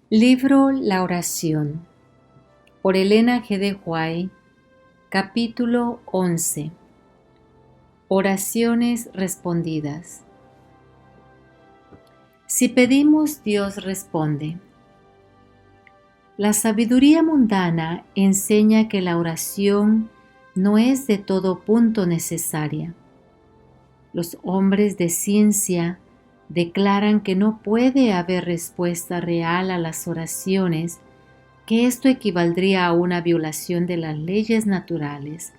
Libro La oración por Elena G. de White. Capítulo 11. Oraciones respondidas. Si pedimos, Dios responde. La sabiduría mundana enseña que la oración no es de todo punto necesaria. Los hombres de ciencia declaran que no puede haber respuesta real a las oraciones, que esto equivaldría a una violación de las leyes naturales,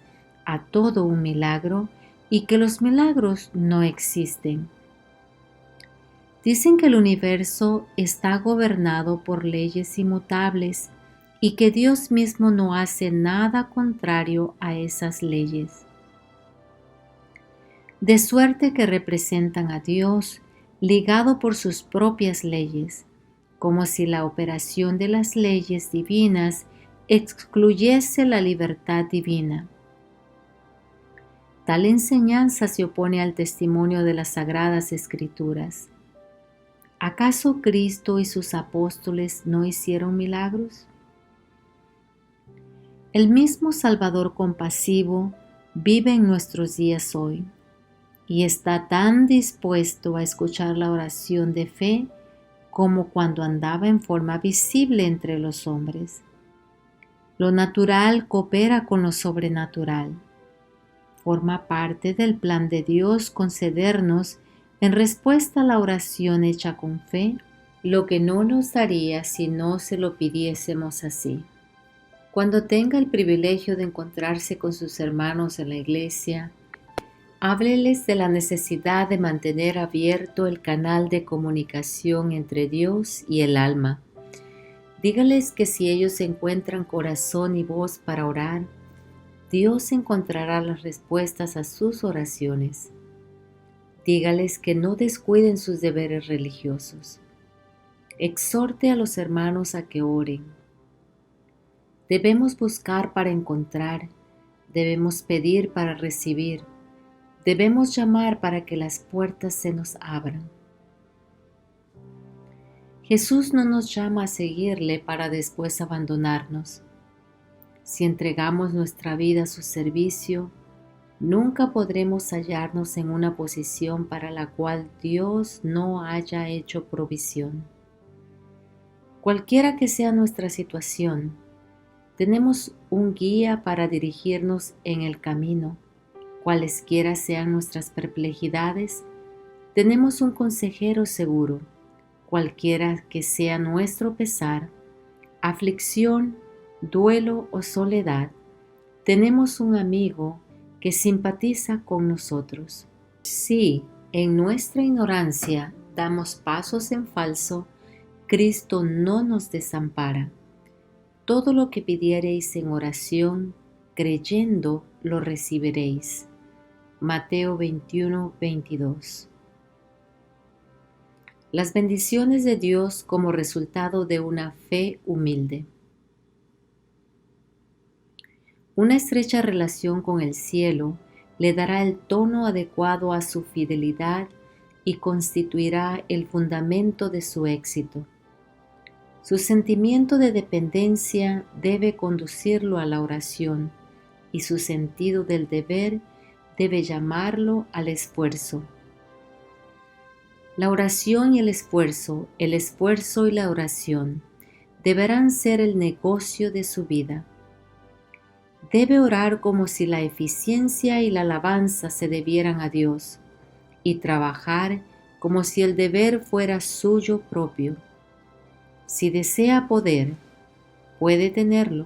a todo un milagro, y que los milagros no existen. Dicen que el universo está gobernado por leyes inmutables y que Dios mismo no hace nada contrario a esas leyes. De suerte que representan a Dios ligado por sus propias leyes, como si la operación de las leyes divinas excluyese la libertad divina. Tal enseñanza se opone al testimonio de las Sagradas Escrituras. ¿Acaso Cristo y sus apóstoles no hicieron milagros? El mismo Salvador compasivo vive en nuestros días hoy y está tan dispuesto a escuchar la oración de fe como cuando andaba en forma visible entre los hombres. Lo natural coopera con lo sobrenatural. Forma parte del plan de Dios concedernos, en respuesta a la oración hecha con fe, lo que no nos daría si no se lo pidiésemos así. Cuando tenga el privilegio de encontrarse con sus hermanos en la iglesia, hábleles de la necesidad de mantener abierto el canal de comunicación entre Dios y el alma. Dígales que si ellos encuentran corazón y voz para orar, Dios encontrará las respuestas a sus oraciones. Dígales que no descuiden sus deberes religiosos. Exhorte a los hermanos a que oren. Debemos buscar para encontrar, debemos pedir para recibir, debemos llamar para que las puertas se nos abran. Jesús no nos llama a seguirle para después abandonarnos. Si entregamos nuestra vida a su servicio, nunca podremos hallarnos en una posición para la cual Dios no haya hecho provisión. Cualquiera que sea nuestra situación, tenemos un guía para dirigirnos en el camino. Cualesquiera sean nuestras perplejidades, tenemos un consejero seguro. Cualquiera que sea nuestro pesar, aflicción, duelo o soledad, tenemos un amigo que simpatiza con nosotros. Si en nuestra ignorancia damos pasos en falso, Cristo no nos desampara. Todo lo que pidiereis en oración, creyendo, lo recibiréis. Mateo 21, 22. Las bendiciones de Dios como resultado de una fe humilde. Una estrecha relación con el cielo le dará el tono adecuado a su fidelidad y constituirá el fundamento de su éxito. Su sentimiento de dependencia debe conducirlo a la oración y su sentido del deber debe llamarlo al esfuerzo. La oración y el esfuerzo y la oración deberán ser el negocio de su vida. Debe orar como si la eficiencia y la alabanza se debieran a Dios y trabajar como si el deber fuera suyo propio. Si desea poder, puede tenerlo,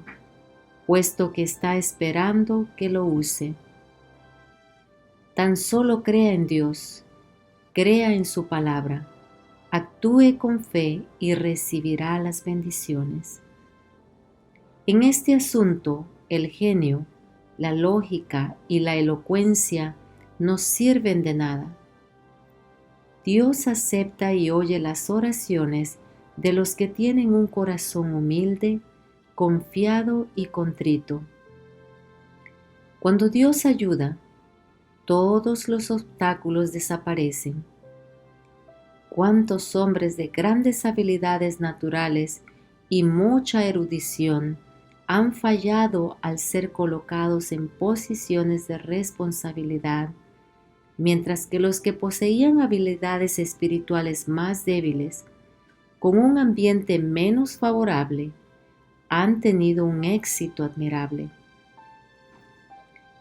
puesto que está esperando que lo use. Tan solo crea en Dios, crea en su palabra, actúe con fe y recibirá las bendiciones. En este asunto, el genio, la lógica y la elocuencia no sirven de nada. Dios acepta y oye las oraciones de los que tienen un corazón humilde, confiado y contrito. Cuando Dios ayuda, todos los obstáculos desaparecen. ¿Cuántos hombres de grandes habilidades naturales y mucha erudición han fallado al ser colocados en posiciones de responsabilidad, mientras que los que poseían habilidades espirituales más débiles, con un ambiente menos favorable, han tenido un éxito admirable.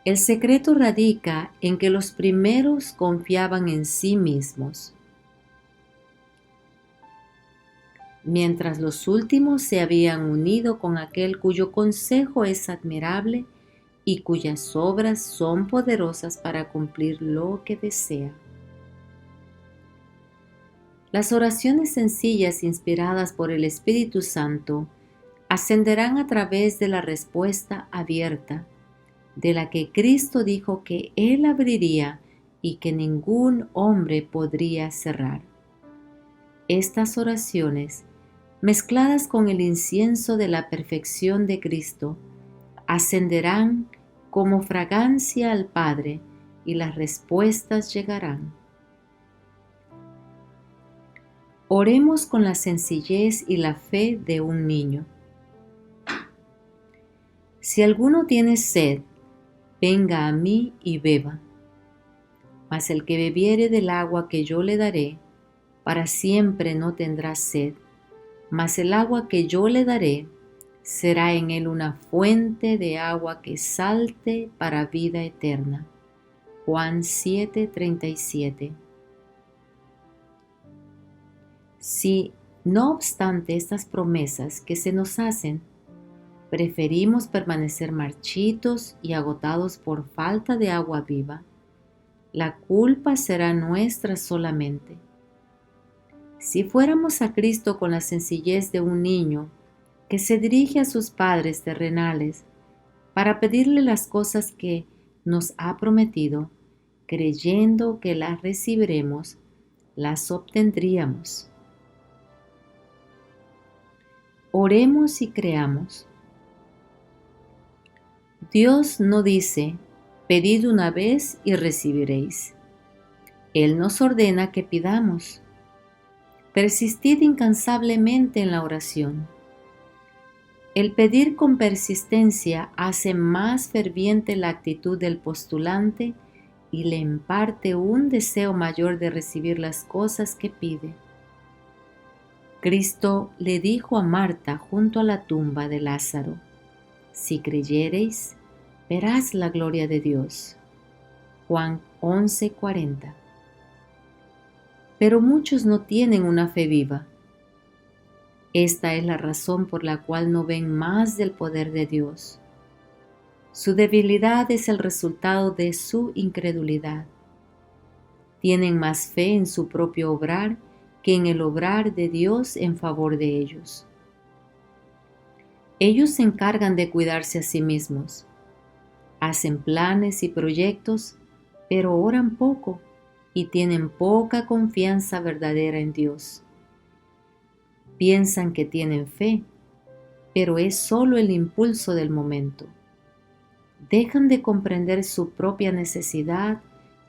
El secreto radica en que los primeros confiaban en sí mismos, mientras los últimos se habían unido con aquel cuyo consejo es admirable y cuyas obras son poderosas para cumplir lo que desea. Las oraciones sencillas inspiradas por el Espíritu Santo ascenderán a través de la respuesta abierta, de la que Cristo dijo que Él abriría y que ningún hombre podría cerrar. Estas oraciones, mezcladas con el incienso de la perfección de Cristo, ascenderán como fragancia al Padre y las respuestas llegarán. Oremos con la sencillez y la fe de un niño. Si alguno tiene sed, venga a mí y beba. Mas el que bebiere del agua que yo le daré, para siempre no tendrá sed, mas el agua que yo le daré será en él una fuente de agua que salte para vida eterna. Juan 7:37. Si, no obstante estas promesas que se nos hacen, preferimos permanecer marchitos y agotados por falta de agua viva, la culpa será nuestra solamente. Si fuéramos a Cristo con la sencillez de un niño que se dirige a sus padres terrenales para pedirle las cosas que nos ha prometido, creyendo que las recibiremos, las obtendríamos. Oremos y creamos. Dios no dice, pedid una vez y recibiréis. Él nos ordena que pidamos. Persistid incansablemente en la oración. El pedir con persistencia hace más ferviente la actitud del postulante y le imparte un deseo mayor de recibir las cosas que pide. Cristo le dijo a Marta junto a la tumba de Lázaro, si creyereis, verás la gloria de Dios. Juan 11:40. Pero muchos no tienen una fe viva. Esta es la razón por la cual no ven más del poder de Dios. Su debilidad es el resultado de su incredulidad. Tienen más fe en su propio obrar que en el obrar de Dios en favor de ellos. Ellos se encargan de cuidarse a sí mismos. Hacen planes y proyectos, pero oran poco y tienen poca confianza verdadera en Dios. Piensan que tienen fe, pero es solo el impulso del momento. Dejan de comprender su propia necesidad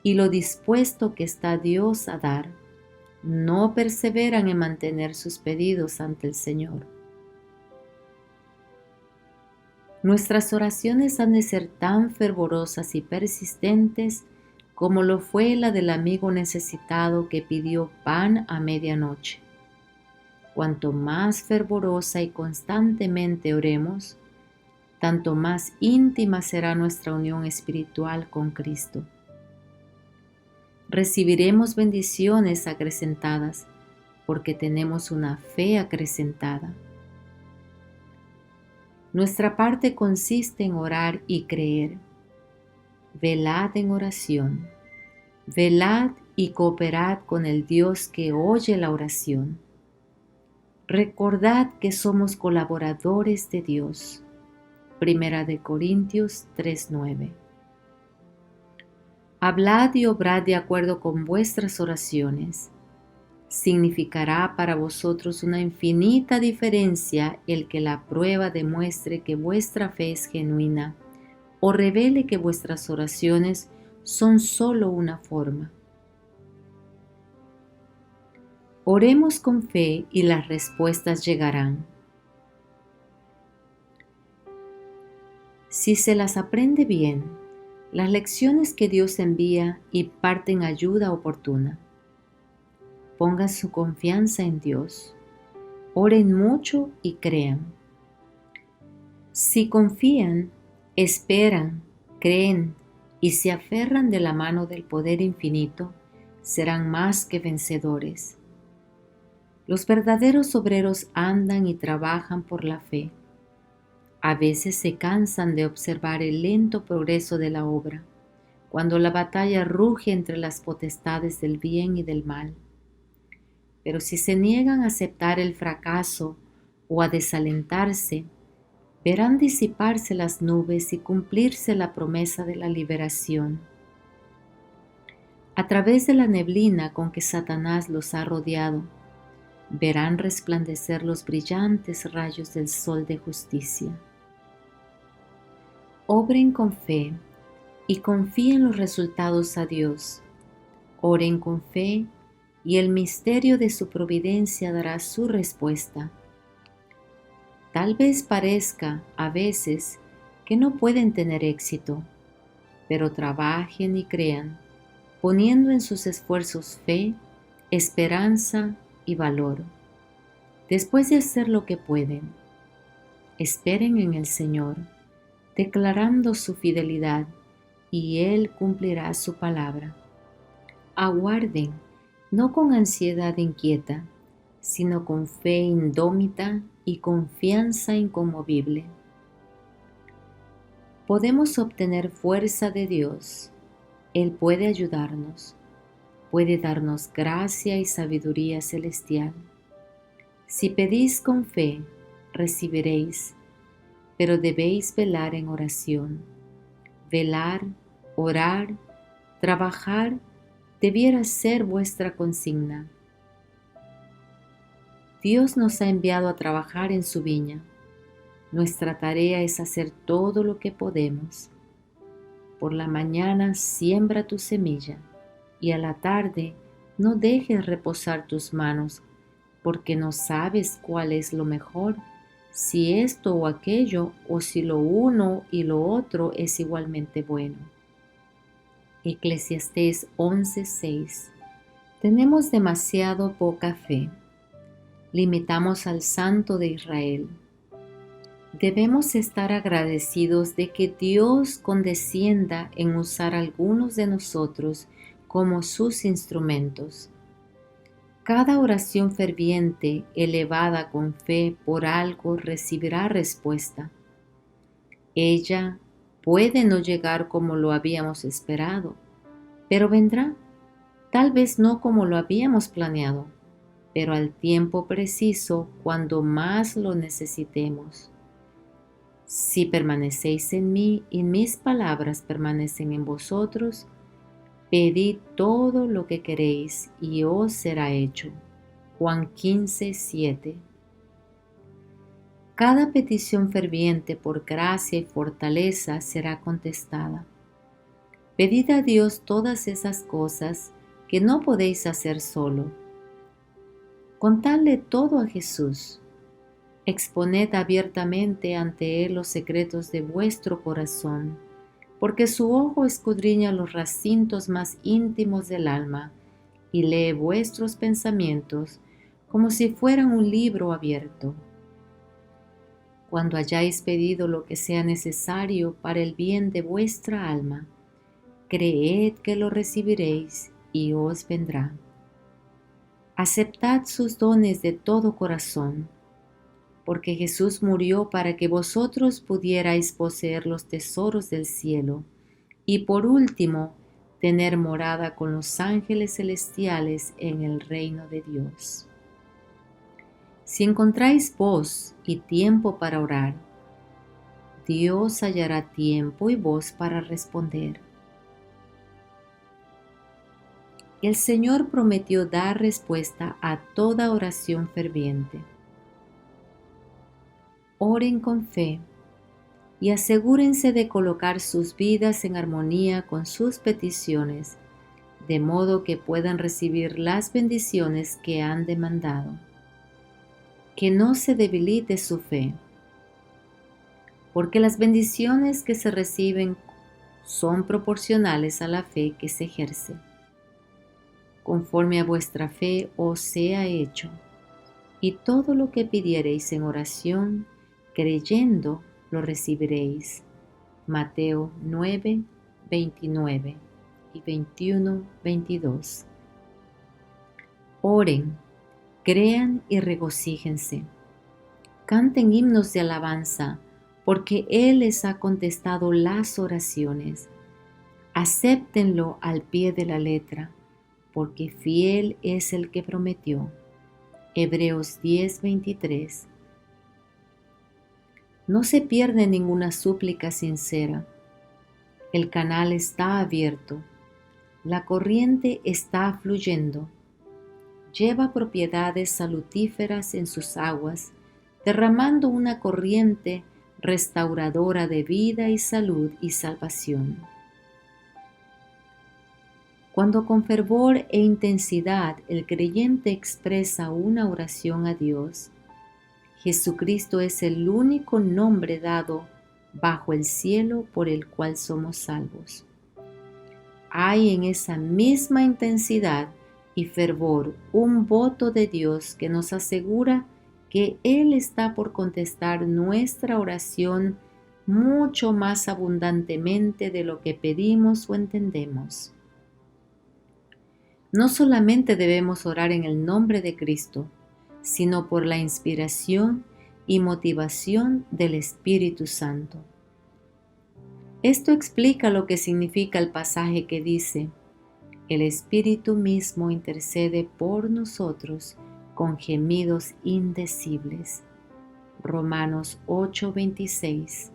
y lo dispuesto que está Dios a dar. No perseveran en mantener sus pedidos ante el Señor. Nuestras oraciones han de ser tan fervorosas y persistentes como lo fue la del amigo necesitado que pidió pan a medianoche. Cuanto más fervorosa y constantemente oremos, tanto más íntima será nuestra unión espiritual con Cristo. Recibiremos bendiciones acrecentadas porque tenemos una fe acrecentada. Nuestra parte consiste en orar y creer. Velad en oración. Velad y cooperad con el Dios que oye la oración. Recordad que somos colaboradores de Dios. Primera de Corintios 3:9. Hablad y obrad de acuerdo con vuestras oraciones. Significará para vosotros una infinita diferencia el que la prueba demuestre que vuestra fe es genuina o revele que vuestras oraciones son solo una forma. Oremos con fe y las respuestas llegarán. Si se las aprende bien, las lecciones que Dios envía imparten ayuda oportuna. Pongan su confianza en Dios. Oren mucho y crean. Si confían, esperan, creen y se aferran de la mano del poder infinito, serán más que vencedores. Los verdaderos obreros andan y trabajan por la fe. A veces se cansan de observar el lento progreso de la obra, cuando la batalla ruge entre las potestades del bien y del mal. Pero si se niegan a aceptar el fracaso o a desalentarse, verán disiparse las nubes y cumplirse la promesa de la liberación. A través de la neblina con que Satanás los ha rodeado, verán resplandecer los brillantes rayos del sol de justicia. Obren con fe y confíen los resultados a Dios. Oren con fe y el misterio de su providencia dará su respuesta. Tal vez parezca a veces que no pueden tener éxito, pero trabajen y crean, poniendo en sus esfuerzos fe, esperanza y valor. Después de hacer lo que pueden, esperen en el Señor, declarando su fidelidad, y Él cumplirá su palabra. Aguarden, no con ansiedad inquieta, sino con fe indómita y confianza inconmovible. Podemos obtener fuerza de Dios. Él puede ayudarnos, puede darnos gracia y sabiduría celestial. Si pedís con fe, recibiréis, pero debéis velar en oración. Velar, orar, trabajar debiera ser vuestra consigna. Dios nos ha enviado a trabajar en su viña. Nuestra tarea es hacer todo lo que podemos. Por la mañana siembra tu semilla y a la tarde no dejes reposar tus manos, porque no sabes cuál es lo mejor, si esto o aquello, o si lo uno y lo otro es igualmente bueno. Eclesiastés 11:6. Tenemos demasiado poca fe. Limitamos al Santo de Israel. Debemos estar agradecidos de que Dios condescienda en usar a algunos de nosotros como sus instrumentos. Cada oración ferviente, elevada con fe por algo, recibirá respuesta. Ella puede no llegar como lo habíamos esperado, pero vendrá, tal vez no como lo habíamos planeado, pero al tiempo preciso cuando más lo necesitemos. Si permanecéis en mí y mis palabras permanecen en vosotros, pedid todo lo que queréis y os será hecho. Juan 15:7. Cada petición ferviente por gracia y fortaleza será contestada. Pedid a Dios todas esas cosas que no podéis hacer solo. Contadle todo a Jesús. Exponed abiertamente ante Él los secretos de vuestro corazón, porque su ojo escudriña los recintos más íntimos del alma y lee vuestros pensamientos como si fueran un libro abierto. Cuando hayáis pedido lo que sea necesario para el bien de vuestra alma, creed que lo recibiréis y os vendrá. Aceptad sus dones de todo corazón, porque Jesús murió para que vosotros pudierais poseer los tesoros del cielo y por último tener morada con los ángeles celestiales en el reino de Dios. Si encontráis voz y tiempo para orar, Dios hallará tiempo y voz para responder. El Señor prometió dar respuesta a toda oración ferviente. Oren con fe y asegúrense de colocar sus vidas en armonía con sus peticiones, de modo que puedan recibir las bendiciones que han demandado. Que no se debilite su fe. porque las bendiciones que se reciben son proporcionales a la fe que se ejerce. Conforme a vuestra fe os sea hecho, y todo lo que pidiereis en oración, creyendo, lo recibiréis. Mateo 9, 29 y 21, 22. Oren, crean y regocíjense. Canten himnos de alabanza, porque Él les ha contestado las oraciones. Acéptenlo al pie de la letra, porque fiel es el que prometió. Hebreos 10:23. No se pierde ninguna súplica sincera. El canal está abierto. La corriente está fluyendo. Lleva propiedades salutíferas en sus aguas, derramando una corriente restauradora de vida y salud y salvación. Cuando con fervor e intensidad el creyente expresa una oración a Dios, Jesucristo es el único nombre dado bajo el cielo por el cual somos salvos. Hay en esa misma intensidad y fervor un voto de Dios que nos asegura que Él está por contestar nuestra oración mucho más abundantemente de lo que pedimos o entendemos. No solamente debemos orar en el nombre de Cristo, sino por la inspiración y motivación del Espíritu Santo. Esto explica lo que significa el pasaje que dice: el Espíritu mismo intercede por nosotros con gemidos indecibles. Romanos 8:26.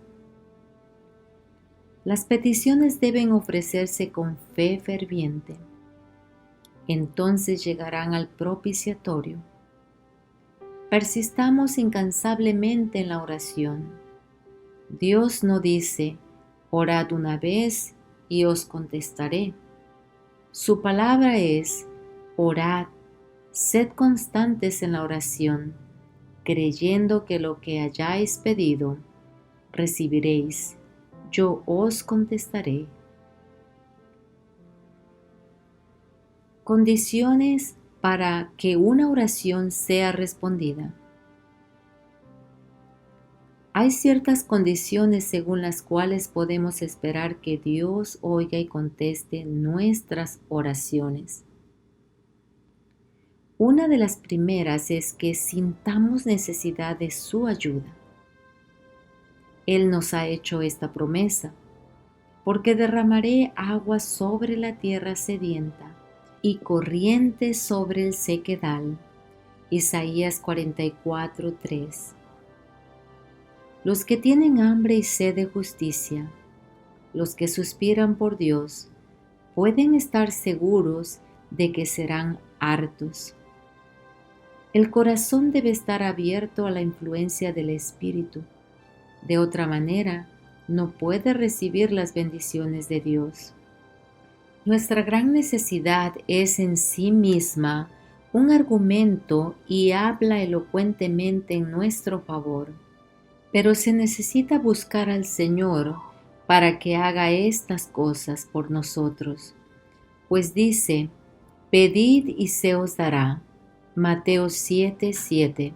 Las peticiones deben ofrecerse con fe ferviente. Entonces llegarán al propiciatorio. Persistamos incansablemente en la oración. Dios no dice: orad una vez y os contestaré. Su palabra es: orad, sed constantes en la oración, creyendo que lo que hayáis pedido, recibiréis. Yo os contestaré. Condiciones para que una oración sea respondida. Hay ciertas condiciones según las cuales podemos esperar que Dios oiga y conteste nuestras oraciones. Una de las primeras es que sintamos necesidad de su ayuda. Él nos ha hecho esta promesa: porque derramaré agua sobre la tierra sedienta y corrientes sobre el sequedal. Isaías 44:3. Los que tienen hambre y sed de justicia, los que suspiran por Dios, pueden estar seguros de que serán hartos. El corazón debe estar abierto a la influencia del Espíritu. De otra manera, no puede recibir las bendiciones de Dios. Nuestra gran necesidad es en sí misma un argumento y habla elocuentemente en nuestro favor, pero se necesita buscar al Señor para que haga estas cosas por nosotros, pues dice: pedid y se os dará. Mateo 7:7.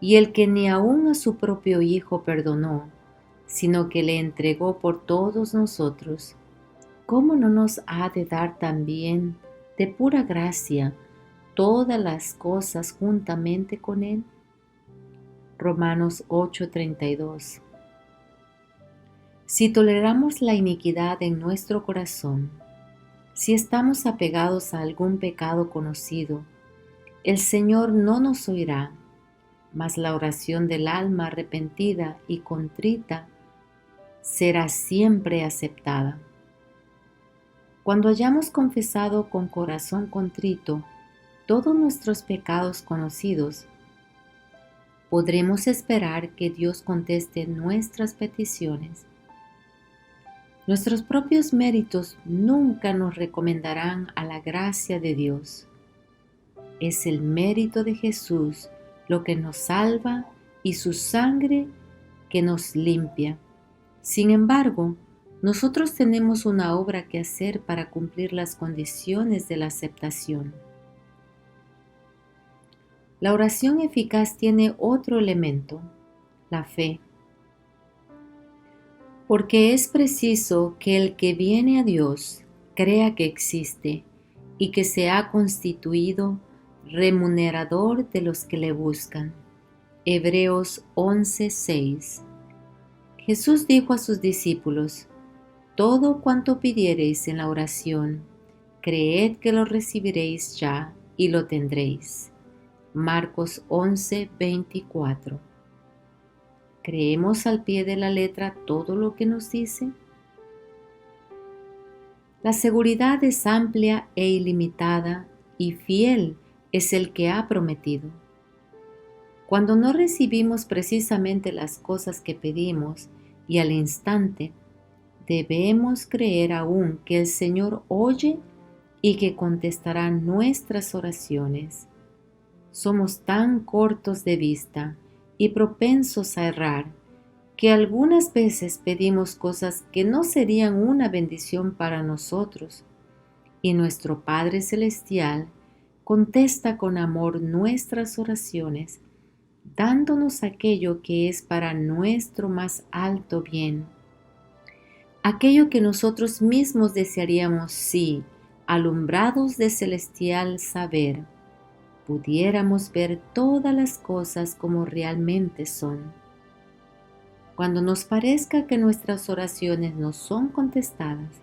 Y el que ni aun a su propio Hijo perdonó, sino que le entregó por todos nosotros, ¿cómo no nos ha de dar también de pura gracia todas las cosas juntamente con Él? Romanos 8:32. Si toleramos la iniquidad en nuestro corazón, si estamos apegados a algún pecado conocido, el Señor no nos oirá, mas la oración del alma arrepentida y contrita será siempre aceptada. Cuando hayamos confesado con corazón contrito todos nuestros pecados conocidos, podremos esperar que Dios conteste nuestras peticiones. Nuestros propios méritos nunca nos recomendarán a la gracia de Dios. Es el mérito de Jesús lo que nos salva y su sangre que nos limpia. Sin embargo, nosotros tenemos una obra que hacer para cumplir las condiciones de la aceptación. La oración eficaz tiene otro elemento, la fe, porque es preciso que el que viene a Dios crea que existe y que se ha constituido remunerador de los que le buscan. Hebreos 11:6. Jesús dijo a sus discípulos: todo cuanto pidiereis en la oración, creed que lo recibiréis ya y lo tendréis. Marcos 11:24. ¿Creemos al pie de la letra todo lo que nos dice? La seguridad es amplia e ilimitada, y fiel es el que ha prometido. Cuando no recibimos precisamente las cosas que pedimos y al instante, debemos creer aún que el Señor oye y que contestará nuestras oraciones. Somos tan cortos de vista y propensos a errar que algunas veces pedimos cosas que no serían una bendición para nosotros, y nuestro Padre Celestial contesta con amor nuestras oraciones, dándonos aquello que es para nuestro más alto bien. Aquello que nosotros mismos desearíamos si, alumbrados de celestial saber, pudiéramos ver todas las cosas como realmente son. Cuando nos parezca que nuestras oraciones no son contestadas,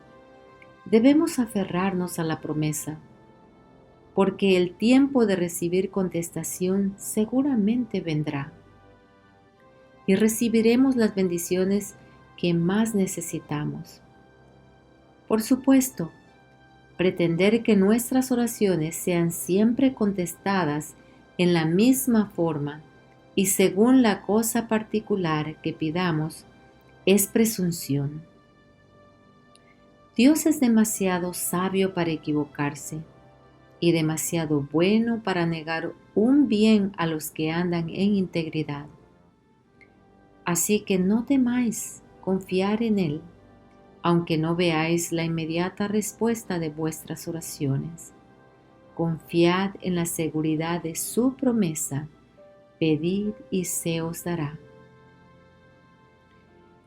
debemos aferrarnos a la promesa, porque el tiempo de recibir contestación seguramente vendrá, y recibiremos las bendiciones que más necesitamos. Por supuesto, pretender que nuestras oraciones sean siempre contestadas en la misma forma y según la cosa particular que pidamos es presunción. Dios es demasiado sabio para equivocarse y demasiado bueno para negar un bien a los que andan en integridad. Así que no temáis confiar en Él, aunque no veáis la inmediata respuesta de vuestras oraciones. Confiad en la seguridad de su promesa. Pedid y se os dará.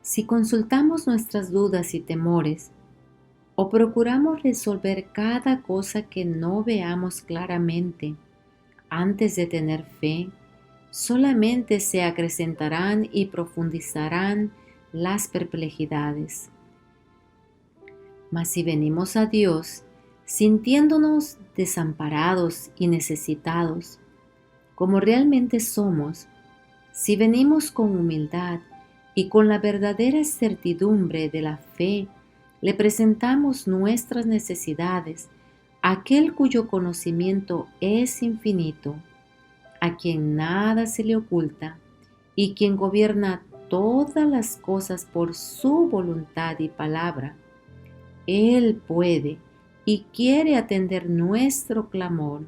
Si consultamos nuestras dudas y temores, o procuramos resolver cada cosa que no veamos claramente antes de tener fe, solamente se acrecentarán y profundizarán las perplejidades. Mas si venimos a Dios sintiéndonos desamparados y necesitados, como realmente somos, si venimos con humildad y con la verdadera certidumbre de la fe, le presentamos nuestras necesidades a aquel cuyo conocimiento es infinito, a quien nada se le oculta y quien gobierna todas las cosas por su voluntad y palabra. Él puede y quiere atender nuestro clamor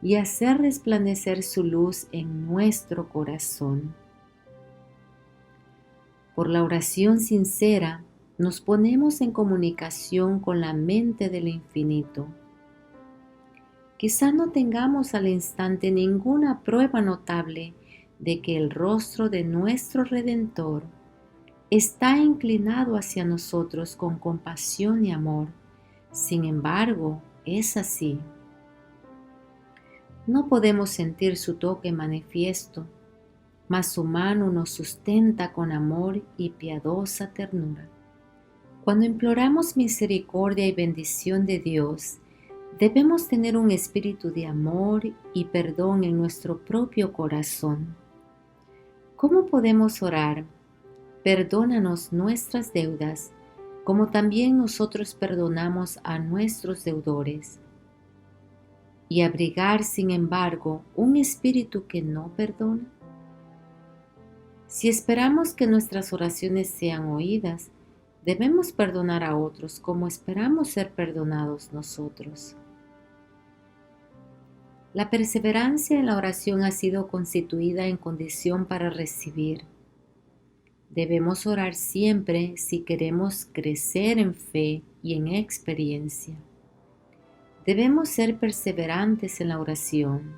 y hacer resplandecer su luz en nuestro corazón. Por la oración sincera, nos ponemos en comunicación con la mente del infinito. Quizá no tengamos al instante ninguna prueba notable de que el rostro de nuestro Redentor está inclinado hacia nosotros con compasión y amor. Sin embargo, es así. No podemos sentir su toque manifiesto, mas su mano nos sustenta con amor y piadosa ternura. Cuando imploramos misericordia y bendición de Dios, debemos tener un espíritu de amor y perdón en nuestro propio corazón. ¿Cómo podemos orar? Perdónanos nuestras deudas, como también nosotros perdonamos a nuestros deudores. Y abrigar, sin embargo, un espíritu que no perdona. Si esperamos que nuestras oraciones sean oídas, debemos perdonar a otros como esperamos ser perdonados nosotros. La perseverancia en la oración ha sido constituida en condición para recibir. Debemos orar siempre si queremos crecer en fe y en experiencia. Debemos ser perseverantes en la oración.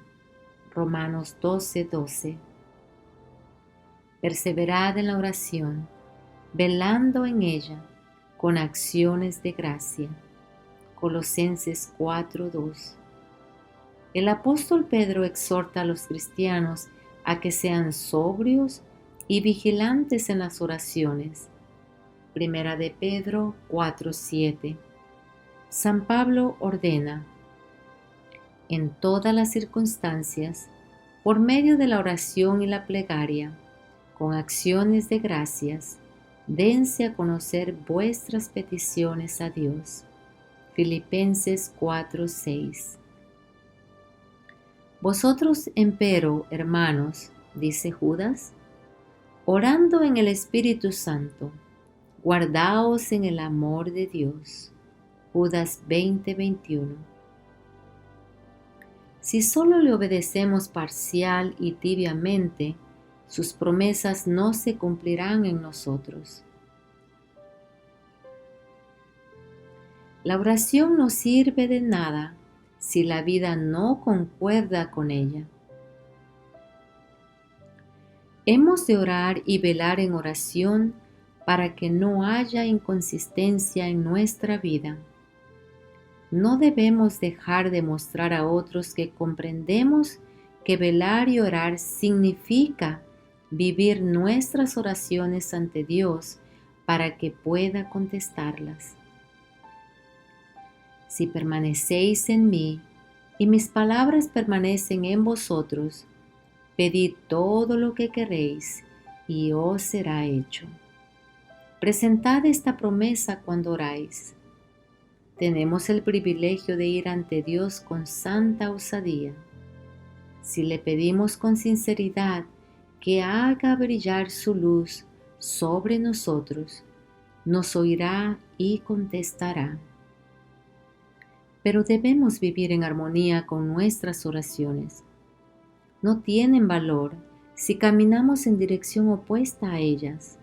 Romanos 12:12. Perseverad en la oración, velando en ella con acciones de gracia. Colosenses 4:2. El apóstol Pedro exhorta a los cristianos a que sean sobrios y vigilantes en las oraciones. Primera de Pedro 4:7. San Pablo ordena: en todas las circunstancias, por medio de la oración y la plegaria, con acciones de gracias, dense a conocer vuestras peticiones a Dios. Filipenses 4:6. Vosotros, empero, hermanos, dice Judas, orando en el Espíritu Santo, guardaos en el amor de Dios. Judas 20:21. Si solo le obedecemos parcial y tibiamente, sus promesas no se cumplirán en nosotros. La oración no sirve de nada si la vida no concuerda con ella. Hemos de orar y velar en oración para que no haya inconsistencia en nuestra vida. No debemos dejar de mostrar a otros que comprendemos que velar y orar significa vivir nuestras oraciones ante Dios para que pueda contestarlas. Si permanecéis en mí y mis palabras permanecen en vosotros, pedid todo lo que queréis y os será hecho. Presentad esta promesa cuando oráis. Tenemos el privilegio de ir ante Dios con santa osadía. Si le pedimos con sinceridad que haga brillar su luz sobre nosotros, nos oirá y contestará. Pero debemos vivir en armonía con nuestras oraciones. No tienen valor si caminamos en dirección opuesta a ellas.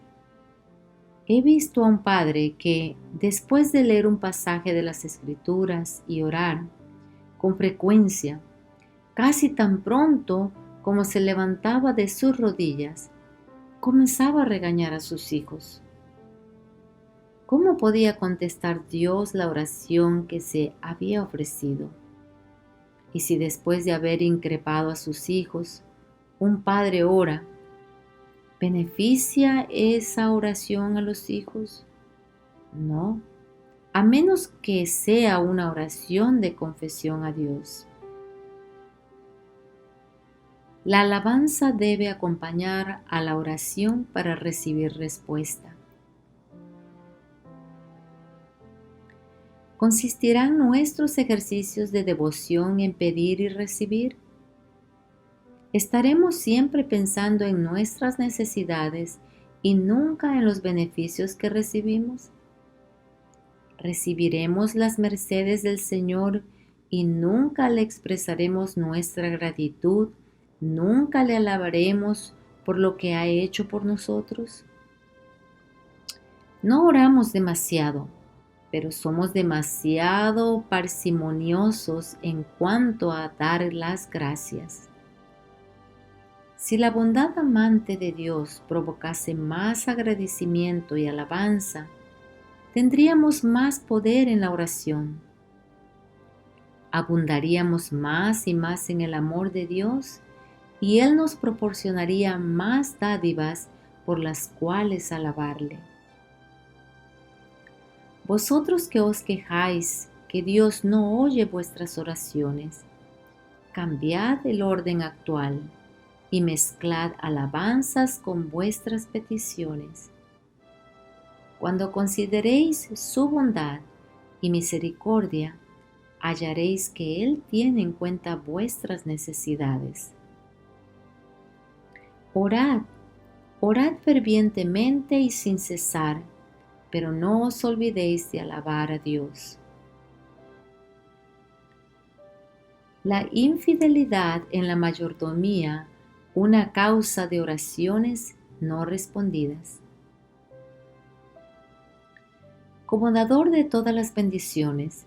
He visto a un padre que, después de leer un pasaje de las Escrituras y orar, con frecuencia, casi tan pronto como se levantaba de sus rodillas, comenzaba a regañar a sus hijos. ¿Cómo podía contestar Dios la oración que se había ofrecido? Y si después de haber increpado a sus hijos, un padre ora, ¿beneficia esa oración a los hijos? No, a menos que sea una oración de confesión a Dios. La alabanza debe acompañar a la oración para recibir respuesta. ¿Consistirán nuestros ejercicios de devoción en pedir y recibir? ¿Estaremos siempre pensando en nuestras necesidades y nunca en los beneficios que recibimos? ¿Recibiremos las mercedes del Señor y nunca le expresaremos nuestra gratitud? ¿Nunca le alabaremos por lo que ha hecho por nosotros? No oramos demasiado, pero somos demasiado parsimoniosos en cuanto a dar las gracias. Si la bondad amante de Dios provocase más agradecimiento y alabanza, tendríamos más poder en la oración. Abundaríamos más y más en el amor de Dios y Él nos proporcionaría más dádivas por las cuales alabarle. Vosotros que os quejáis que Dios no oye vuestras oraciones, cambiad el orden actual y mezclad alabanzas con vuestras peticiones. Cuando consideréis su bondad y misericordia, hallaréis que Él tiene en cuenta vuestras necesidades. Orad, orad fervientemente y sin cesar, pero no os olvidéis de alabar a Dios. La infidelidad en la mayordomía, una causa de oraciones no respondidas. Como dador de todas las bendiciones,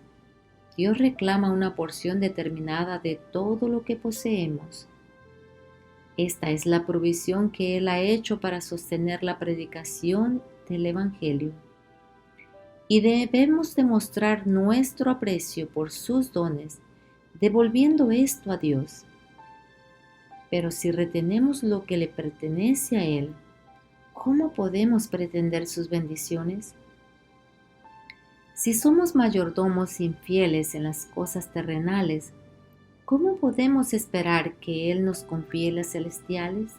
Dios reclama una porción determinada de todo lo que poseemos. Esta es la provisión que Él ha hecho para sostener la predicación del Evangelio. Y debemos demostrar nuestro aprecio por sus dones, devolviendo esto a Dios. Pero si retenemos lo que le pertenece a Él, ¿cómo podemos pretender sus bendiciones? Si somos mayordomos infieles en las cosas terrenales, ¿cómo podemos esperar que Él nos confíe las celestiales?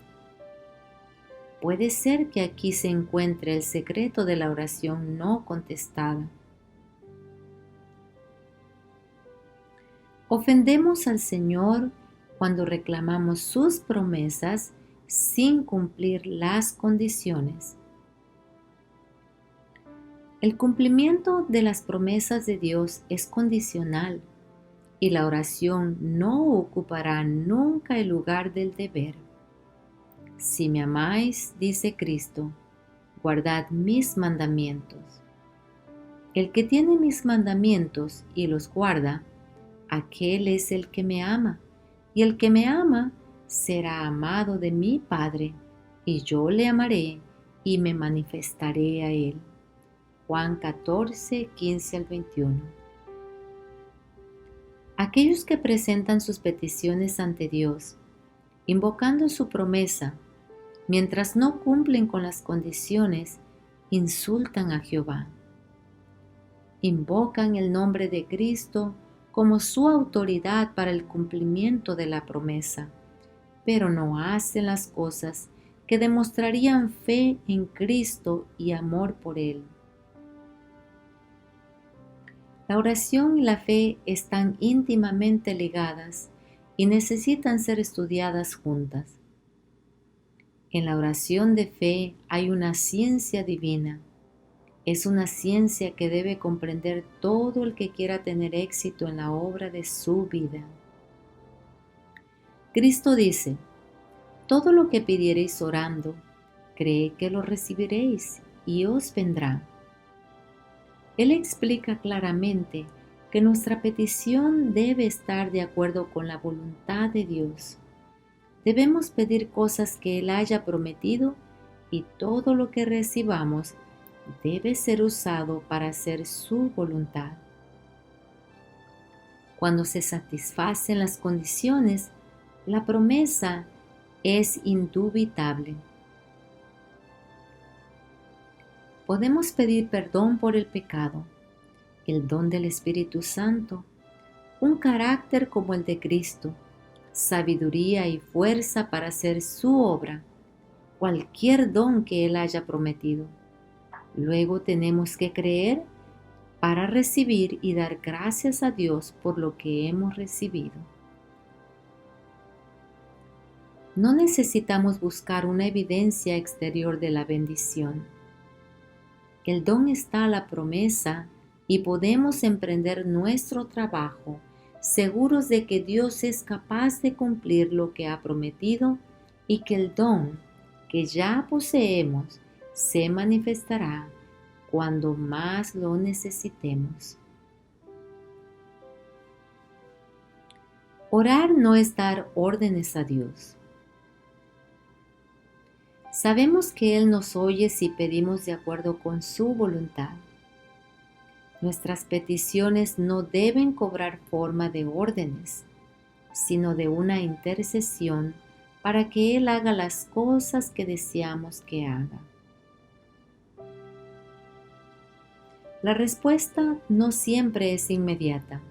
Puede ser que aquí se encuentre el secreto de la oración no contestada. Ofendemos al Señor cuando reclamamos sus promesas sin cumplir las condiciones. El cumplimiento de las promesas de Dios es condicional y la oración no ocupará nunca el lugar del deber. Si me amáis, dice Cristo, guardad mis mandamientos. El que tiene mis mandamientos y los guarda, aquel es el que me ama, y el que me ama será amado de mi Padre, y yo le amaré y me manifestaré a él. Juan 14, 15 al 21. Aquellos que presentan sus peticiones ante Dios, invocando su promesa, mientras no cumplen con las condiciones, insultan a Jehová. Invocan el nombre de Cristo como su autoridad para el cumplimiento de la promesa, pero no hacen las cosas que demostrarían fe en Cristo y amor por Él. La oración y la fe están íntimamente ligadas y necesitan ser estudiadas juntas. En la oración de fe hay una ciencia divina. Es una ciencia que debe comprender todo el que quiera tener éxito en la obra de su vida. Cristo dice, todo lo que pidiereis orando, cree que lo recibiréis y os vendrá. Él explica claramente que nuestra petición debe estar de acuerdo con la voluntad de Dios. Debemos pedir cosas que Él haya prometido y todo lo que recibamos debe ser usado para hacer su voluntad. Cuando se satisfacen las condiciones, la promesa es indubitable. Podemos pedir perdón por el pecado, el don del Espíritu Santo, un carácter como el de Cristo, sabiduría y fuerza para hacer su obra, cualquier don que Él haya prometido. Luego tenemos que creer para recibir y dar gracias a Dios por lo que hemos recibido. No necesitamos buscar una evidencia exterior de la bendición. El don está a la promesa y podemos emprender nuestro trabajo seguros de que Dios es capaz de cumplir lo que ha prometido y que el don que ya poseemos se manifestará cuando más lo necesitemos. Orar no es dar órdenes a Dios. Sabemos que Él nos oye si pedimos de acuerdo con su voluntad. Nuestras peticiones no deben cobrar forma de órdenes, sino de una intercesión para que Él haga las cosas que deseamos que haga. La respuesta no siempre es inmediata.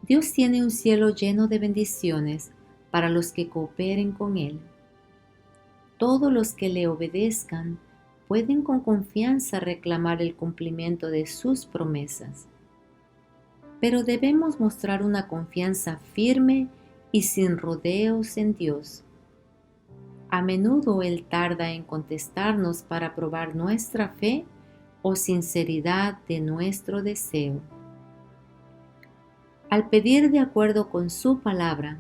Dios tiene un cielo lleno de bendiciones para los que cooperen con Él. Todos los que le obedezcan pueden con confianza reclamar el cumplimiento de sus promesas. Pero debemos mostrar una confianza firme y sin rodeos en Dios. A menudo Él tarda en contestarnos para probar nuestra fe o sinceridad de nuestro deseo. Al pedir de acuerdo con su palabra,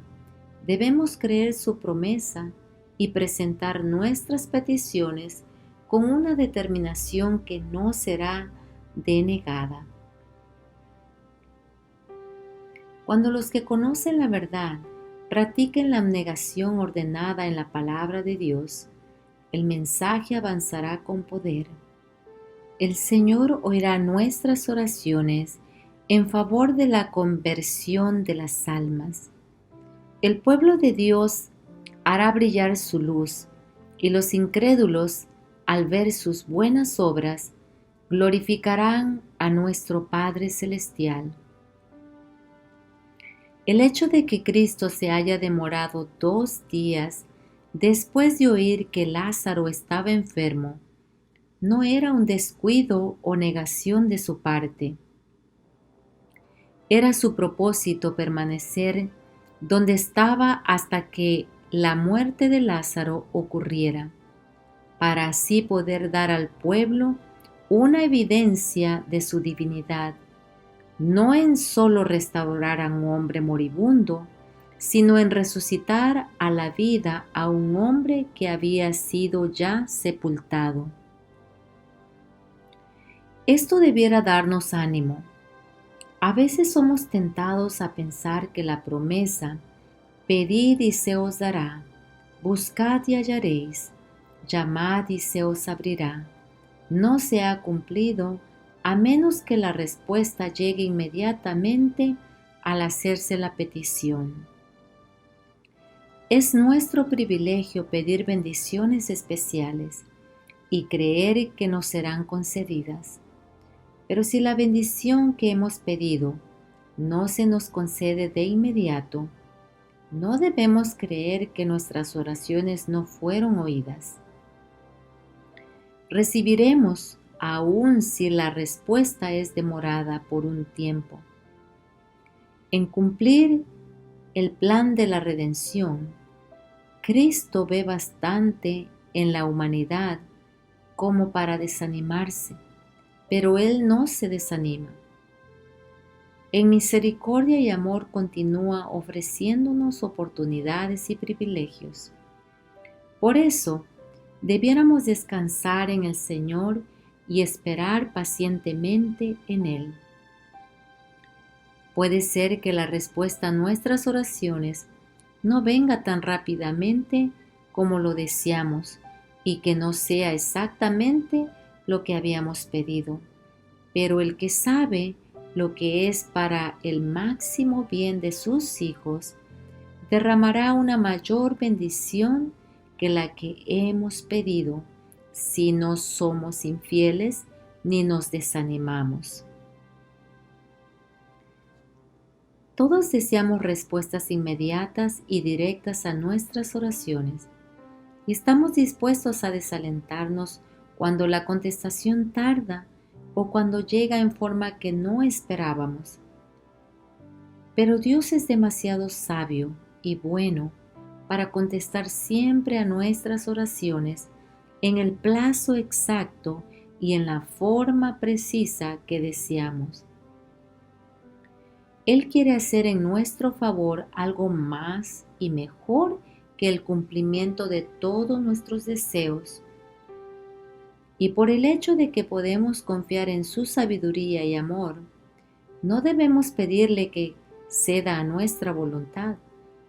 debemos creer su promesa y presentar nuestras peticiones con una determinación que no será denegada. Cuando los que conocen la verdad practiquen la abnegación ordenada en la palabra de Dios, el mensaje avanzará con poder. El Señor oirá nuestras oraciones en favor de la conversión de las almas. El pueblo de Dios hará brillar su luz, y los incrédulos, al ver sus buenas obras, glorificarán a nuestro Padre Celestial. El hecho de que Cristo se haya demorado 2 días después de oír que Lázaro estaba enfermo, no era un descuido o negación de su parte. Era su propósito permanecer donde estaba hasta que la muerte de Lázaro ocurriera, para así poder dar al pueblo una evidencia de su divinidad, no en solo restaurar a un hombre moribundo, sino en resucitar a la vida a un hombre que había sido ya sepultado. Esto debiera darnos ánimo. A veces somos tentados a pensar que la promesa, pedid y se os dará, buscad y hallaréis, llamad y se os abrirá, no se ha cumplido a menos que la respuesta llegue inmediatamente al hacerse la petición. Es nuestro privilegio pedir bendiciones especiales y creer que nos serán concedidas. Pero si la bendición que hemos pedido no se nos concede de inmediato, no debemos creer que nuestras oraciones no fueron oídas. Recibiremos aun si la respuesta es demorada por un tiempo. En cumplir el plan de la redención, Cristo ve bastante en la humanidad como para desanimarse, pero Él no se desanima. En misericordia y amor continúa ofreciéndonos oportunidades y privilegios. Por eso, debiéramos descansar en el Señor y esperar pacientemente en Él. Puede ser que la respuesta a nuestras oraciones no venga tan rápidamente como lo deseamos y que no sea exactamente lo que habíamos pedido, pero el que sabe lo que es para el máximo bien de sus hijos, derramará una mayor bendición que la que hemos pedido si no somos infieles ni nos desanimamos. Todos deseamos respuestas inmediatas y directas a nuestras oraciones y estamos dispuestos a desalentarnos cuando la contestación tarda o cuando llega en forma que no esperábamos. Pero Dios es demasiado sabio y bueno para contestar siempre a nuestras oraciones en el plazo exacto y en la forma precisa que deseamos. Él quiere hacer en nuestro favor algo más y mejor que el cumplimiento de todos nuestros deseos. Y por el hecho de que podemos confiar en su sabiduría y amor, no debemos pedirle que ceda a nuestra voluntad,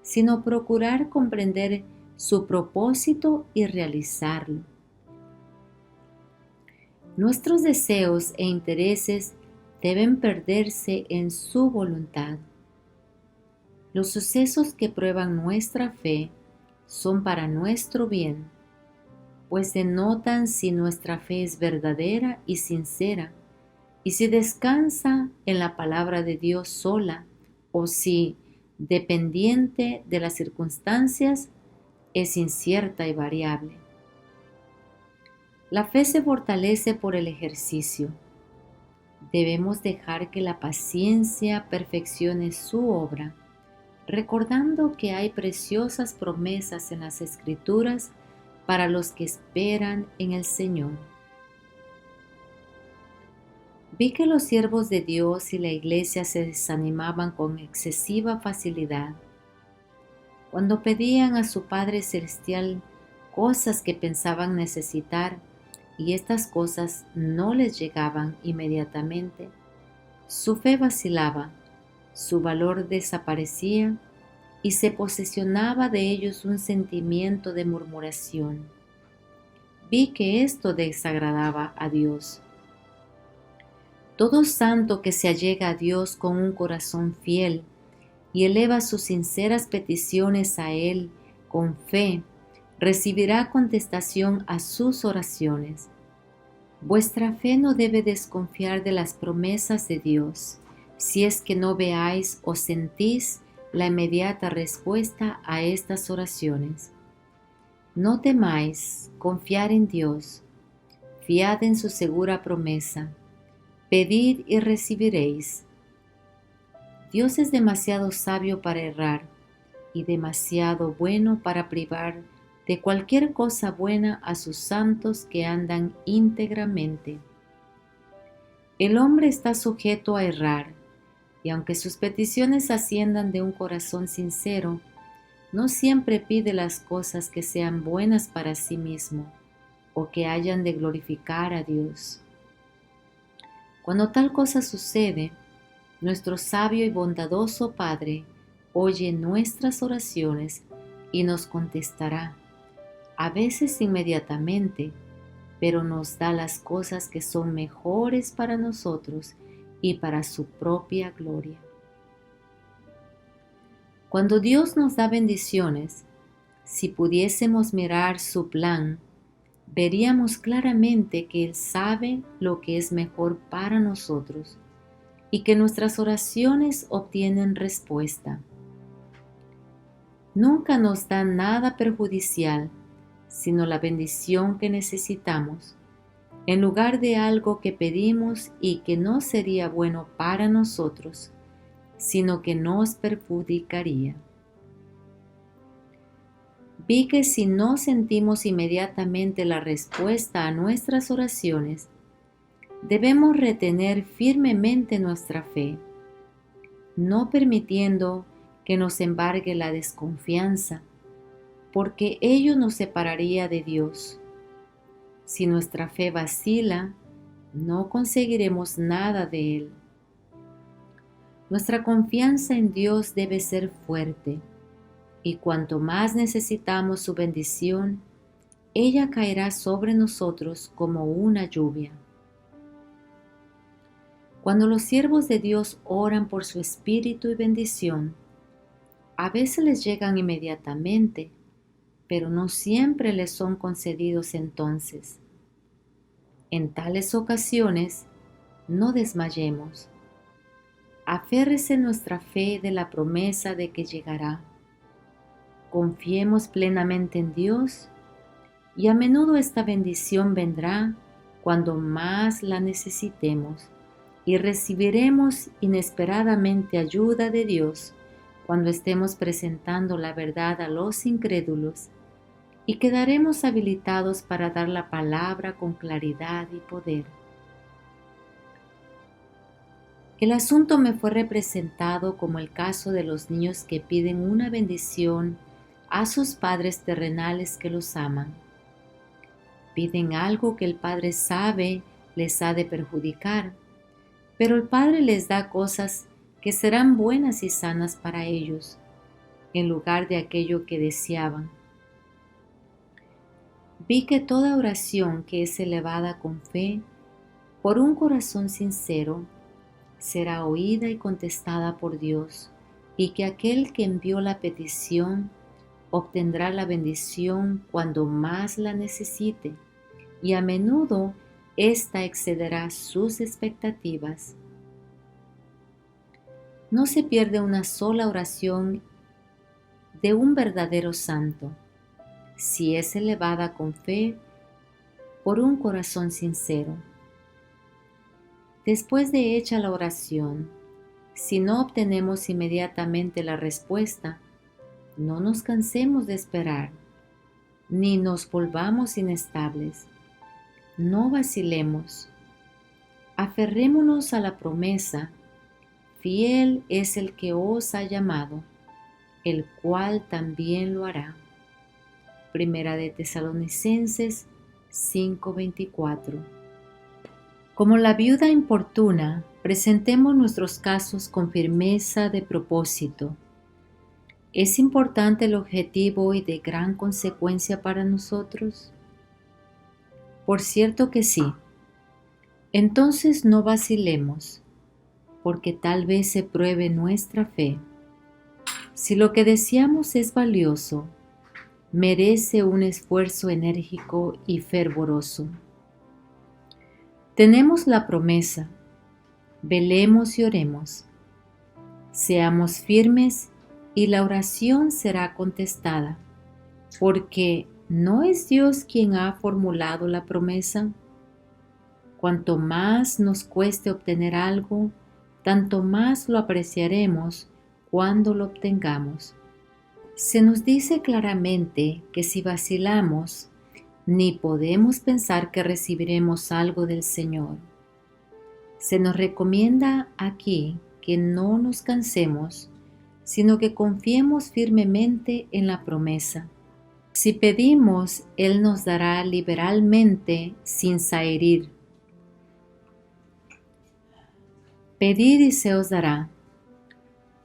sino procurar comprender su propósito y realizarlo. Nuestros deseos e intereses deben perderse en su voluntad. Los sucesos que prueban nuestra fe son para nuestro bien, pues denotan si nuestra fe es verdadera y sincera, y si descansa en la palabra de Dios sola, o si, dependiente de las circunstancias, es incierta y variable. La fe se fortalece por el ejercicio. Debemos dejar que la paciencia perfeccione su obra, recordando que hay preciosas promesas en las Escrituras para los que esperan en el Señor. Vi que los siervos de Dios y la Iglesia se desanimaban con excesiva facilidad. Cuando pedían a su Padre Celestial cosas que pensaban necesitar y estas cosas no les llegaban inmediatamente, su fe vacilaba, su valor desaparecía y se posesionaba de ellos un sentimiento de murmuración. Vi que esto desagradaba a Dios. Todo santo que se allega a Dios con un corazón fiel y eleva sus sinceras peticiones a Él con fe, recibirá contestación a sus oraciones. Vuestra fe no debe desconfiar de las promesas de Dios, si es que no veáis o sentís la inmediata respuesta a estas oraciones. No temáis, confiar en Dios, fiad en su segura promesa, pedid y recibiréis. Dios es demasiado sabio para errar y demasiado bueno para privar de cualquier cosa buena a sus santos que andan íntegramente. El hombre está sujeto a errar, y aunque sus peticiones asciendan de un corazón sincero, no siempre pide las cosas que sean buenas para sí mismo o que hayan de glorificar a Dios. Cuando tal cosa sucede, nuestro sabio y bondadoso Padre oye nuestras oraciones y nos contestará, a veces inmediatamente, pero nos da las cosas que son mejores para nosotros y para su propia gloria. Cuando Dios nos da bendiciones, si pudiésemos mirar su plan, veríamos claramente que Él sabe lo que es mejor para nosotros y que nuestras oraciones obtienen respuesta. Nunca nos da nada perjudicial, sino la bendición que necesitamos, en lugar de algo que pedimos y que no sería bueno para nosotros, sino que nos perjudicaría. Vi que si no sentimos inmediatamente la respuesta a nuestras oraciones, debemos retener firmemente nuestra fe, no permitiendo que nos embargue la desconfianza, porque ello nos separaría de Dios. Si nuestra fe vacila, no conseguiremos nada de Él. Nuestra confianza en Dios debe ser fuerte, y cuanto más necesitamos su bendición, ella caerá sobre nosotros como una lluvia. Cuando los siervos de Dios oran por su espíritu y bendición, a veces les llegan inmediatamente, pero no siempre les son concedidos entonces. En tales ocasiones, no desmayemos. Aférrese nuestra fe de la promesa de que llegará. Confiemos plenamente en Dios y a menudo esta bendición vendrá cuando más la necesitemos y recibiremos inesperadamente ayuda de Dios cuando estemos presentando la verdad a los incrédulos y quedaremos habilitados para dar la palabra con claridad y poder. El asunto me fue representado como el caso de los niños que piden una bendición a sus padres terrenales que los aman. Piden algo que el padre sabe les ha de perjudicar, pero el padre les da cosas que serán buenas y sanas para ellos, en lugar de aquello que deseaban. Vi que toda oración que es elevada con fe, por un corazón sincero, será oída y contestada por Dios, y que aquel que envió la petición obtendrá la bendición cuando más la necesite, y a menudo ésta excederá sus expectativas. No se pierde una sola oración de un verdadero santo, si es elevada con fe por un corazón sincero. Después de hecha la oración, si no obtenemos inmediatamente la respuesta, no nos cansemos de esperar, ni nos volvamos inestables. No vacilemos. Aferrémonos a la promesa: fiel es el que os ha llamado, el cual también lo hará. Primera de Tesalonicenses 5:24. Como la viuda importuna, presentemos nuestros casos con firmeza de propósito. ¿Es importante el objetivo y de gran consecuencia para nosotros? Por cierto que sí. Entonces no vacilemos, porque tal vez se pruebe nuestra fe. Si lo que deseamos es valioso, merece un esfuerzo enérgico y fervoroso. Tenemos la promesa, velemos y oremos. Seamos firmes y la oración será contestada, porque ¿no es Dios quien ha formulado la promesa? Cuanto más nos cueste obtener algo, tanto más lo apreciaremos cuando lo obtengamos. Se nos dice claramente que si vacilamos, ni podemos pensar que recibiremos algo del Señor. Se nos recomienda aquí que no nos cansemos, sino que confiemos firmemente en la promesa. Si pedimos, Él nos dará liberalmente sin zaherir. Pedid y se os dará.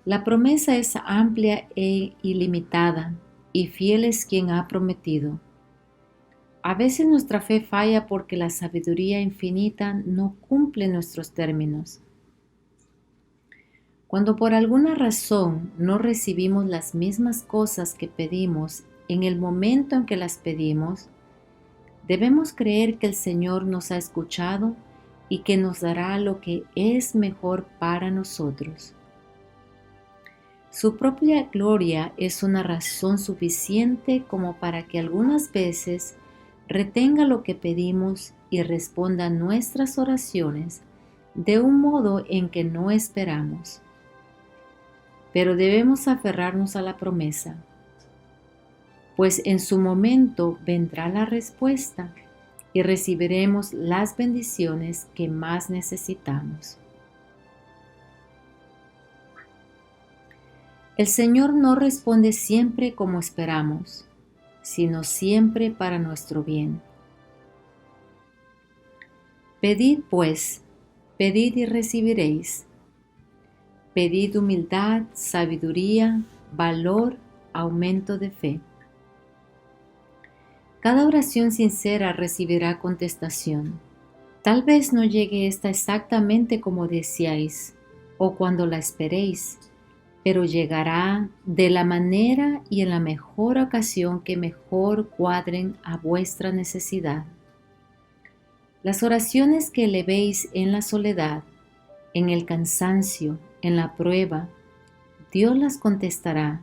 La promesa es amplia e ilimitada, y fiel es quien ha prometido. A veces nuestra fe falla porque la sabiduría infinita no cumple nuestros términos. Cuando por alguna razón no recibimos las mismas cosas que pedimos en el momento en que las pedimos, debemos creer que el Señor nos ha escuchado y que nos dará lo que es mejor para nosotros. Su propia gloria es una razón suficiente como para que algunas veces retenga lo que pedimos y responda a nuestras oraciones de un modo en que no esperamos. Pero debemos aferrarnos a la promesa, pues en su momento vendrá la respuesta y recibiremos las bendiciones que más necesitamos. El Señor no responde siempre como esperamos, sino siempre para nuestro bien. Pedid pues, pedid y recibiréis. Pedid humildad, sabiduría, valor, aumento de fe. Cada oración sincera recibirá contestación. Tal vez no llegue esta exactamente como deseáis o cuando la esperéis, pero llegará de la manera y en la mejor ocasión que mejor cuadren a vuestra necesidad. Las oraciones que elevéis en la soledad, en el cansancio, en la prueba, Dios las contestará,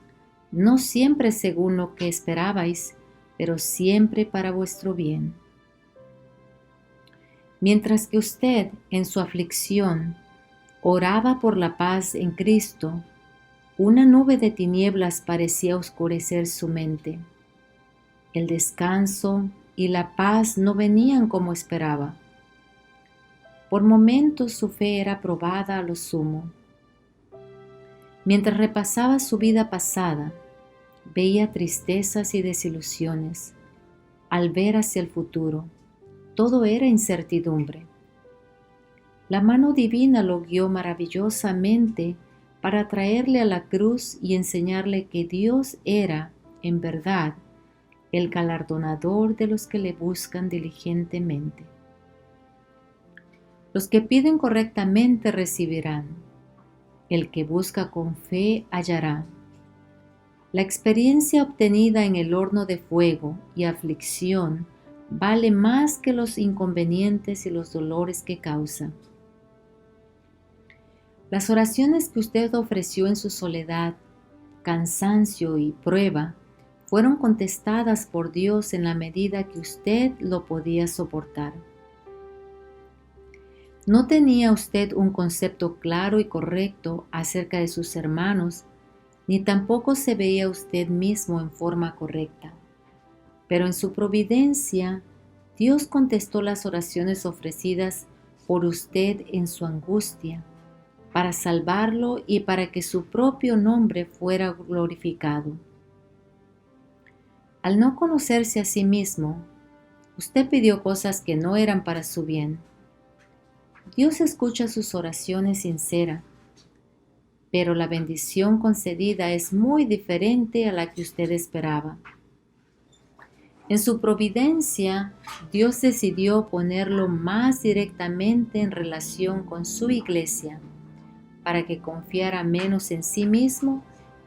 no siempre según lo que esperabais, pero siempre para vuestro bien. Mientras que usted, en su aflicción, oraba por la paz en Cristo, una nube de tinieblas parecía oscurecer su mente. El descanso y la paz no venían como esperaba. Por momentos su fe era probada a lo sumo. Mientras repasaba su vida pasada, veía tristezas y desilusiones. Al ver hacia el futuro, todo era incertidumbre. La mano divina lo guió maravillosamente para traerle a la cruz y enseñarle que Dios era, en verdad, el galardonador de los que le buscan diligentemente. Los que piden correctamente recibirán. El que busca con fe hallará. La experiencia obtenida en el horno de fuego y aflicción vale más que los inconvenientes y los dolores que causa. Las oraciones que usted ofreció en su soledad, cansancio y prueba fueron contestadas por Dios en la medida que usted lo podía soportar. No tenía usted un concepto claro y correcto acerca de sus hermanos, ni tampoco se veía usted mismo en forma correcta. Pero en su providencia, Dios contestó las oraciones ofrecidas por usted en su angustia, para salvarlo y para que su propio nombre fuera glorificado. Al no conocerse a sí mismo, Usted pidió cosas que no eran para su bien. Dios escucha sus oraciones sinceras, pero la bendición concedida es muy diferente a la que usted esperaba. En su providencia, Dios decidió ponerlo más directamente en relación con su iglesia, para que confiara menos en sí mismo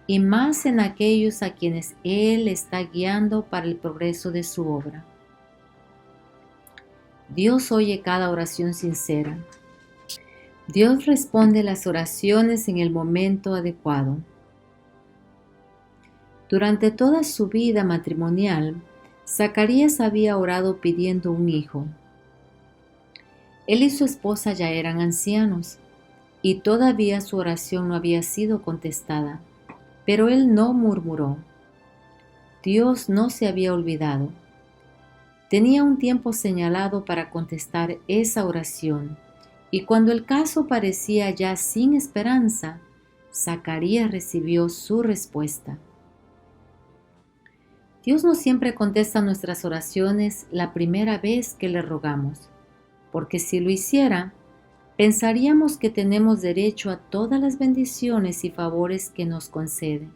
y más en aquellos a quienes Él está guiando para el progreso de su obra. Dios oye cada oración sincera. Dios responde las oraciones en el momento adecuado. Durante toda su vida matrimonial, Zacarías había orado pidiendo un hijo. Él y su esposa ya eran ancianos, y todavía su oración no había sido contestada, pero él no murmuró. Dios no se había olvidado. Tenía un tiempo señalado para contestar esa oración, y cuando el caso parecía ya sin esperanza, Zacarías recibió su respuesta. Dios no siempre contesta nuestras oraciones la primera vez que le rogamos, porque si lo hiciera, pensaríamos que tenemos derecho a todas las bendiciones y favores que nos concede.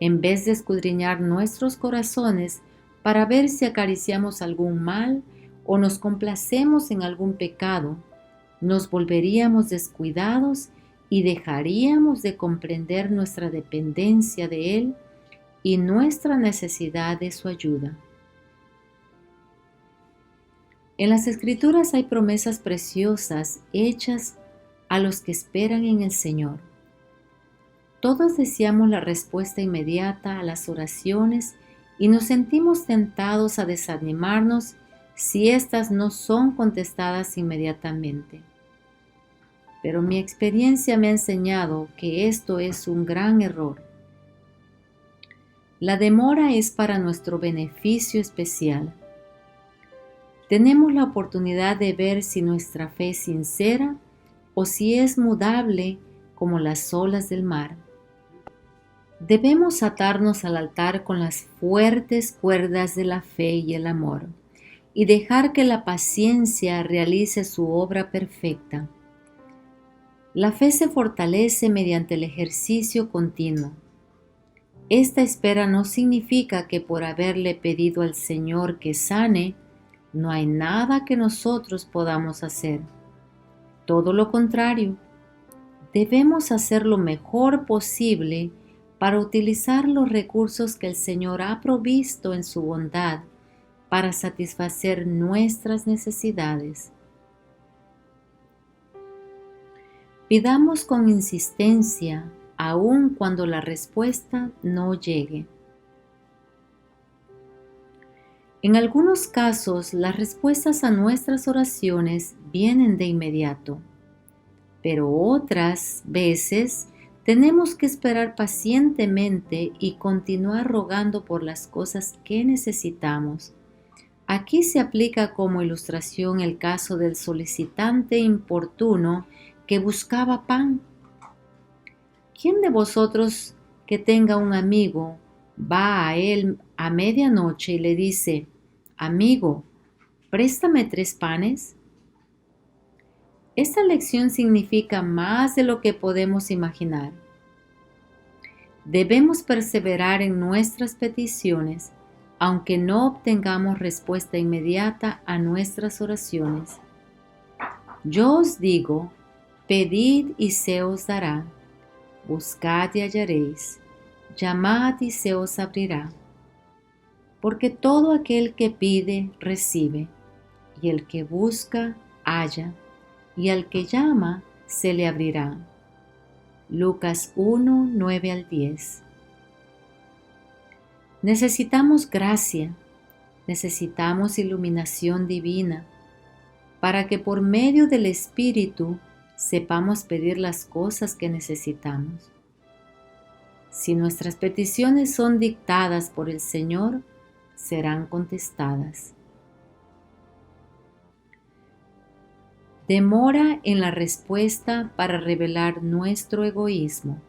En vez de escudriñar nuestros corazones para ver si acariciamos algún mal o nos complacemos en algún pecado, nos volveríamos descuidados y dejaríamos de comprender nuestra dependencia de Él y nuestra necesidad de su ayuda. En las Escrituras hay promesas preciosas hechas a los que esperan en el Señor. Todos deseamos la respuesta inmediata a las oraciones y nos sentimos tentados a desanimarnos si éstas no son contestadas inmediatamente. Pero mi experiencia me ha enseñado que esto es un gran error. La demora es para nuestro beneficio especial. Tenemos la oportunidad de ver si nuestra fe es sincera o si es mudable como las olas del mar. Debemos atarnos al altar con las fuertes cuerdas de la fe y el amor y dejar que la paciencia realice su obra perfecta. La fe se fortalece mediante el ejercicio continuo. Esta espera no significa que por haberle pedido al Señor que sane, no hay nada que nosotros podamos hacer. Todo lo contrario, debemos hacer lo mejor posible para utilizar los recursos que el Señor ha provisto en su bondad para satisfacer nuestras necesidades. Pidamos con insistencia, aun cuando la respuesta no llegue. En algunos casos, las respuestas a nuestras oraciones vienen de inmediato, pero otras veces tenemos que esperar pacientemente y continuar rogando por las cosas que necesitamos. Aquí se aplica como ilustración el caso del solicitante importuno que buscaba pan. ¿Quién de vosotros que tenga un amigo va a él a medianoche y le dice: «Amigo, préstame 3 panes»? Esta lección significa más de lo que podemos imaginar. Debemos perseverar en nuestras peticiones, aunque no obtengamos respuesta inmediata a nuestras oraciones. Yo os digo, pedid y se os dará, buscad y hallaréis, llamad y se os abrirá. Porque todo aquel que pide, recibe, y el que busca, halla, y al que llama, se le abrirá. Lucas 1, 9 al 10. Necesitamos gracia, necesitamos iluminación divina, para que por medio del Espíritu sepamos pedir las cosas que necesitamos. Si nuestras peticiones son dictadas por el Señor, serán contestadas. Demora en la respuesta para revelar nuestro egoísmo.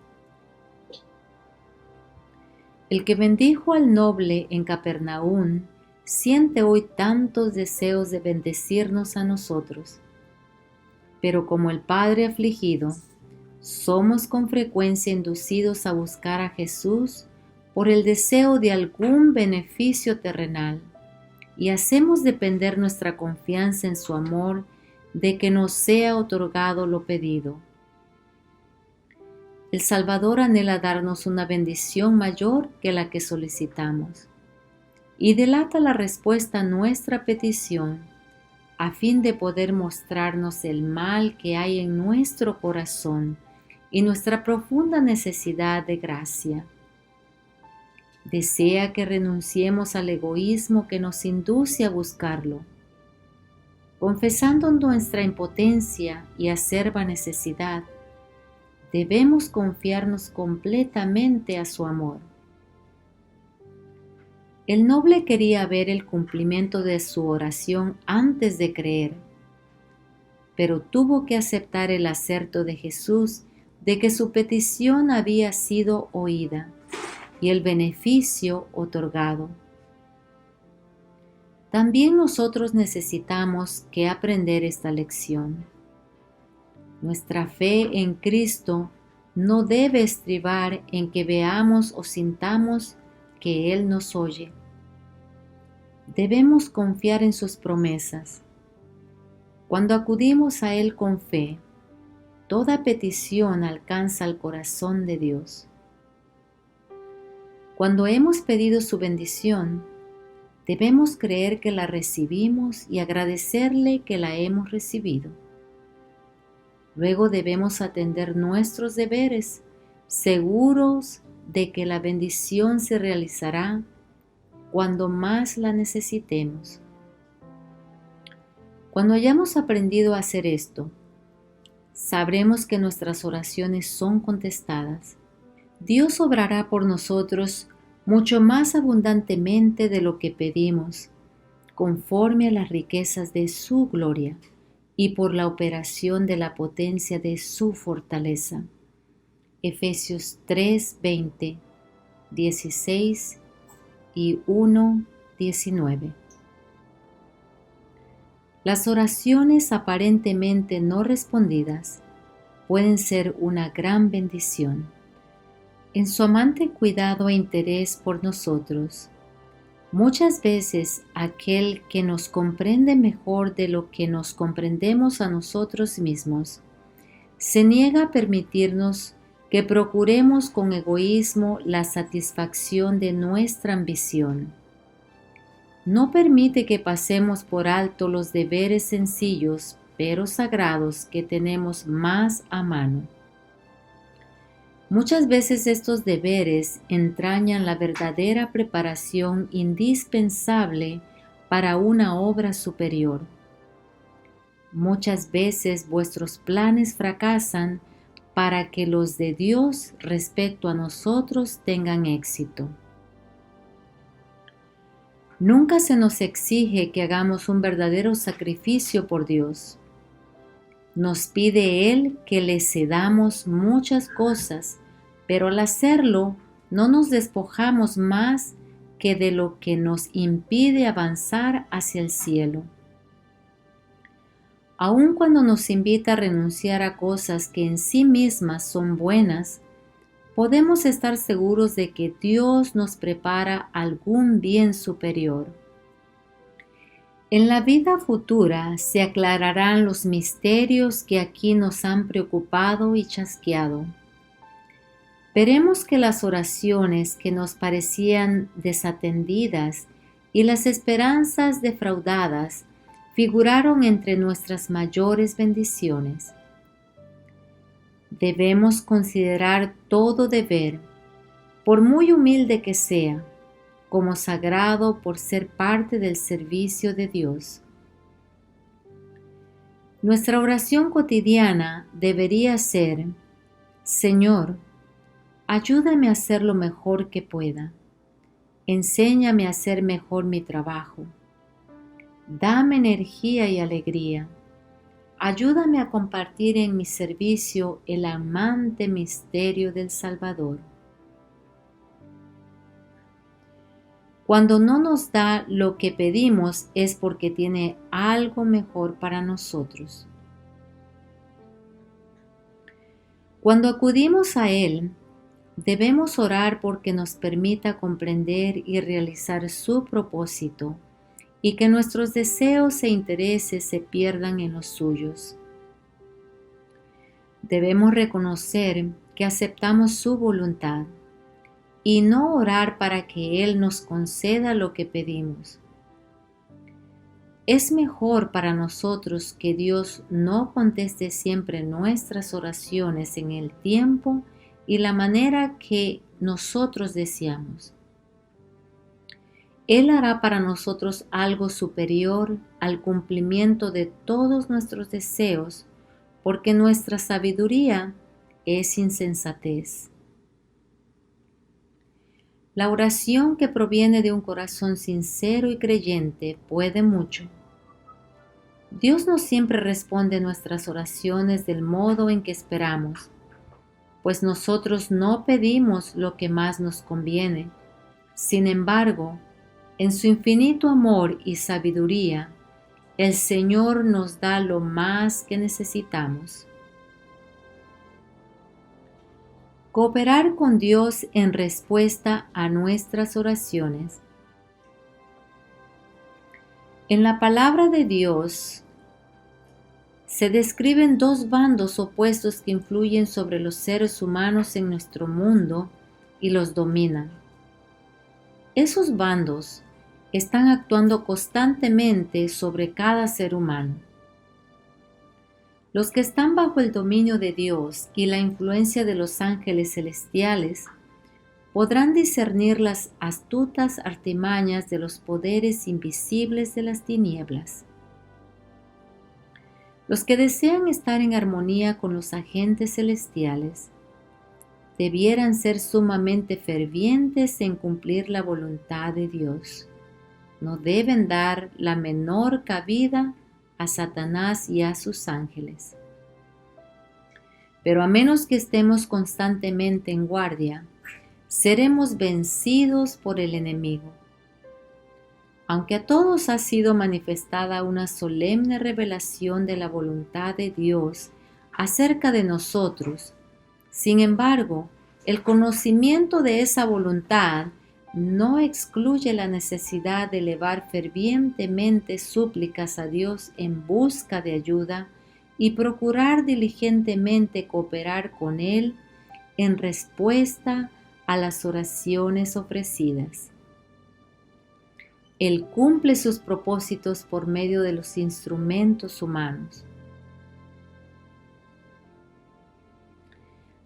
El que bendijo al noble en Capernaum siente hoy tantos deseos de bendecirnos a nosotros. Pero como el Padre afligido, somos con frecuencia inducidos a buscar a Jesús por el deseo de algún beneficio terrenal y hacemos depender nuestra confianza en su amor de que nos sea otorgado lo pedido. El Salvador anhela darnos una bendición mayor que la que solicitamos y delata la respuesta a nuestra petición a fin de poder mostrarnos el mal que hay en nuestro corazón y nuestra profunda necesidad de gracia. Desea que renunciemos al egoísmo que nos induce a buscarlo. Confesando nuestra impotencia y acerba necesidad, debemos confiarnos completamente a su amor. El noble quería ver el cumplimiento de su oración antes de creer, pero tuvo que aceptar el aserto de Jesús de que su petición había sido oída y el beneficio otorgado. También nosotros necesitamos que aprender esta lección. Nuestra fe en Cristo no debe estribar en que veamos o sintamos que Él nos oye. Debemos confiar en sus promesas. Cuando acudimos a Él con fe, toda petición alcanza el corazón de Dios. Cuando hemos pedido su bendición, debemos creer que la recibimos y agradecerle que la hemos recibido. Luego debemos atender nuestros deberes, seguros de que la bendición se realizará cuando más la necesitemos. Cuando hayamos aprendido a hacer esto, sabremos que nuestras oraciones son contestadas. Dios obrará por nosotros mucho más abundantemente de lo que pedimos, conforme a las riquezas de su gloria y por la operación de la potencia de su fortaleza. Efesios 3, 20, 16 y 1, 19. Las oraciones aparentemente no respondidas pueden ser una gran bendición. En su amante cuidado e interés por nosotros, muchas veces aquel que nos comprende mejor de lo que nos comprendemos a nosotros mismos, se niega a permitirnos que procuremos con egoísmo la satisfacción de nuestra ambición. No permite que pasemos por alto los deberes sencillos pero sagrados que tenemos más a mano. Muchas veces estos deberes entrañan la verdadera preparación indispensable para una obra superior. Muchas veces vuestros planes fracasan para que los de Dios respecto a nosotros tengan éxito. Nunca se nos exige que hagamos un verdadero sacrificio por Dios. Nos pide Él que le cedamos muchas cosas, pero al hacerlo no nos despojamos más que de lo que nos impide avanzar hacia el cielo. Aun cuando nos invita a renunciar a cosas que en sí mismas son buenas, podemos estar seguros de que Dios nos prepara algún bien superior. En la vida futura se aclararán los misterios que aquí nos han preocupado y chasqueado. Veremos que las oraciones que nos parecían desatendidas y las esperanzas defraudadas figuraron entre nuestras mayores bendiciones. Debemos considerar todo deber, por muy humilde que sea, como sagrado por ser parte del servicio de Dios. Nuestra oración cotidiana debería ser: Señor, ayúdame a hacer lo mejor que pueda. Enséñame a hacer mejor mi trabajo. Dame energía y alegría. Ayúdame a compartir en mi servicio el amante misterio del Salvador. Cuando no nos da lo que pedimos es porque tiene algo mejor para nosotros. Cuando acudimos a Él, debemos orar porque nos permita comprender y realizar su propósito y que nuestros deseos e intereses se pierdan en los suyos. Debemos reconocer que aceptamos su voluntad y no orar para que Él nos conceda lo que pedimos. Es mejor para nosotros que Dios no conteste siempre nuestras oraciones en el tiempo y la manera que nosotros deseamos. Él hará para nosotros algo superior al cumplimiento de todos nuestros deseos, porque nuestra sabiduría es insensatez. La oración que proviene de un corazón sincero y creyente puede mucho. Dios no siempre responde nuestras oraciones del modo en que esperamos, pues nosotros no pedimos lo que más nos conviene. Sin embargo, en su infinito amor y sabiduría, el Señor nos da lo más que necesitamos. Cooperar con Dios en respuesta a nuestras oraciones. En la palabra de Dios se describen dos bandos opuestos que influyen sobre los seres humanos en nuestro mundo y los dominan. Esos bandos están actuando constantemente sobre cada ser humano. Los que están bajo el dominio de Dios y la influencia de los ángeles celestiales podrán discernir las astutas artimañas de los poderes invisibles de las tinieblas. Los que desean estar en armonía con los agentes celestiales debieran ser sumamente fervientes en cumplir la voluntad de Dios. No deben dar la menor cabida a Satanás y a sus ángeles. Pero a menos que estemos constantemente en guardia, seremos vencidos por el enemigo. Aunque a todos ha sido manifestada una solemne revelación de la voluntad de Dios acerca de nosotros, sin embargo, el conocimiento de esa voluntad no excluye la necesidad de elevar fervientemente súplicas a Dios en busca de ayuda y procurar diligentemente cooperar con Él en respuesta a las oraciones ofrecidas. Él cumple sus propósitos por medio de los instrumentos humanos.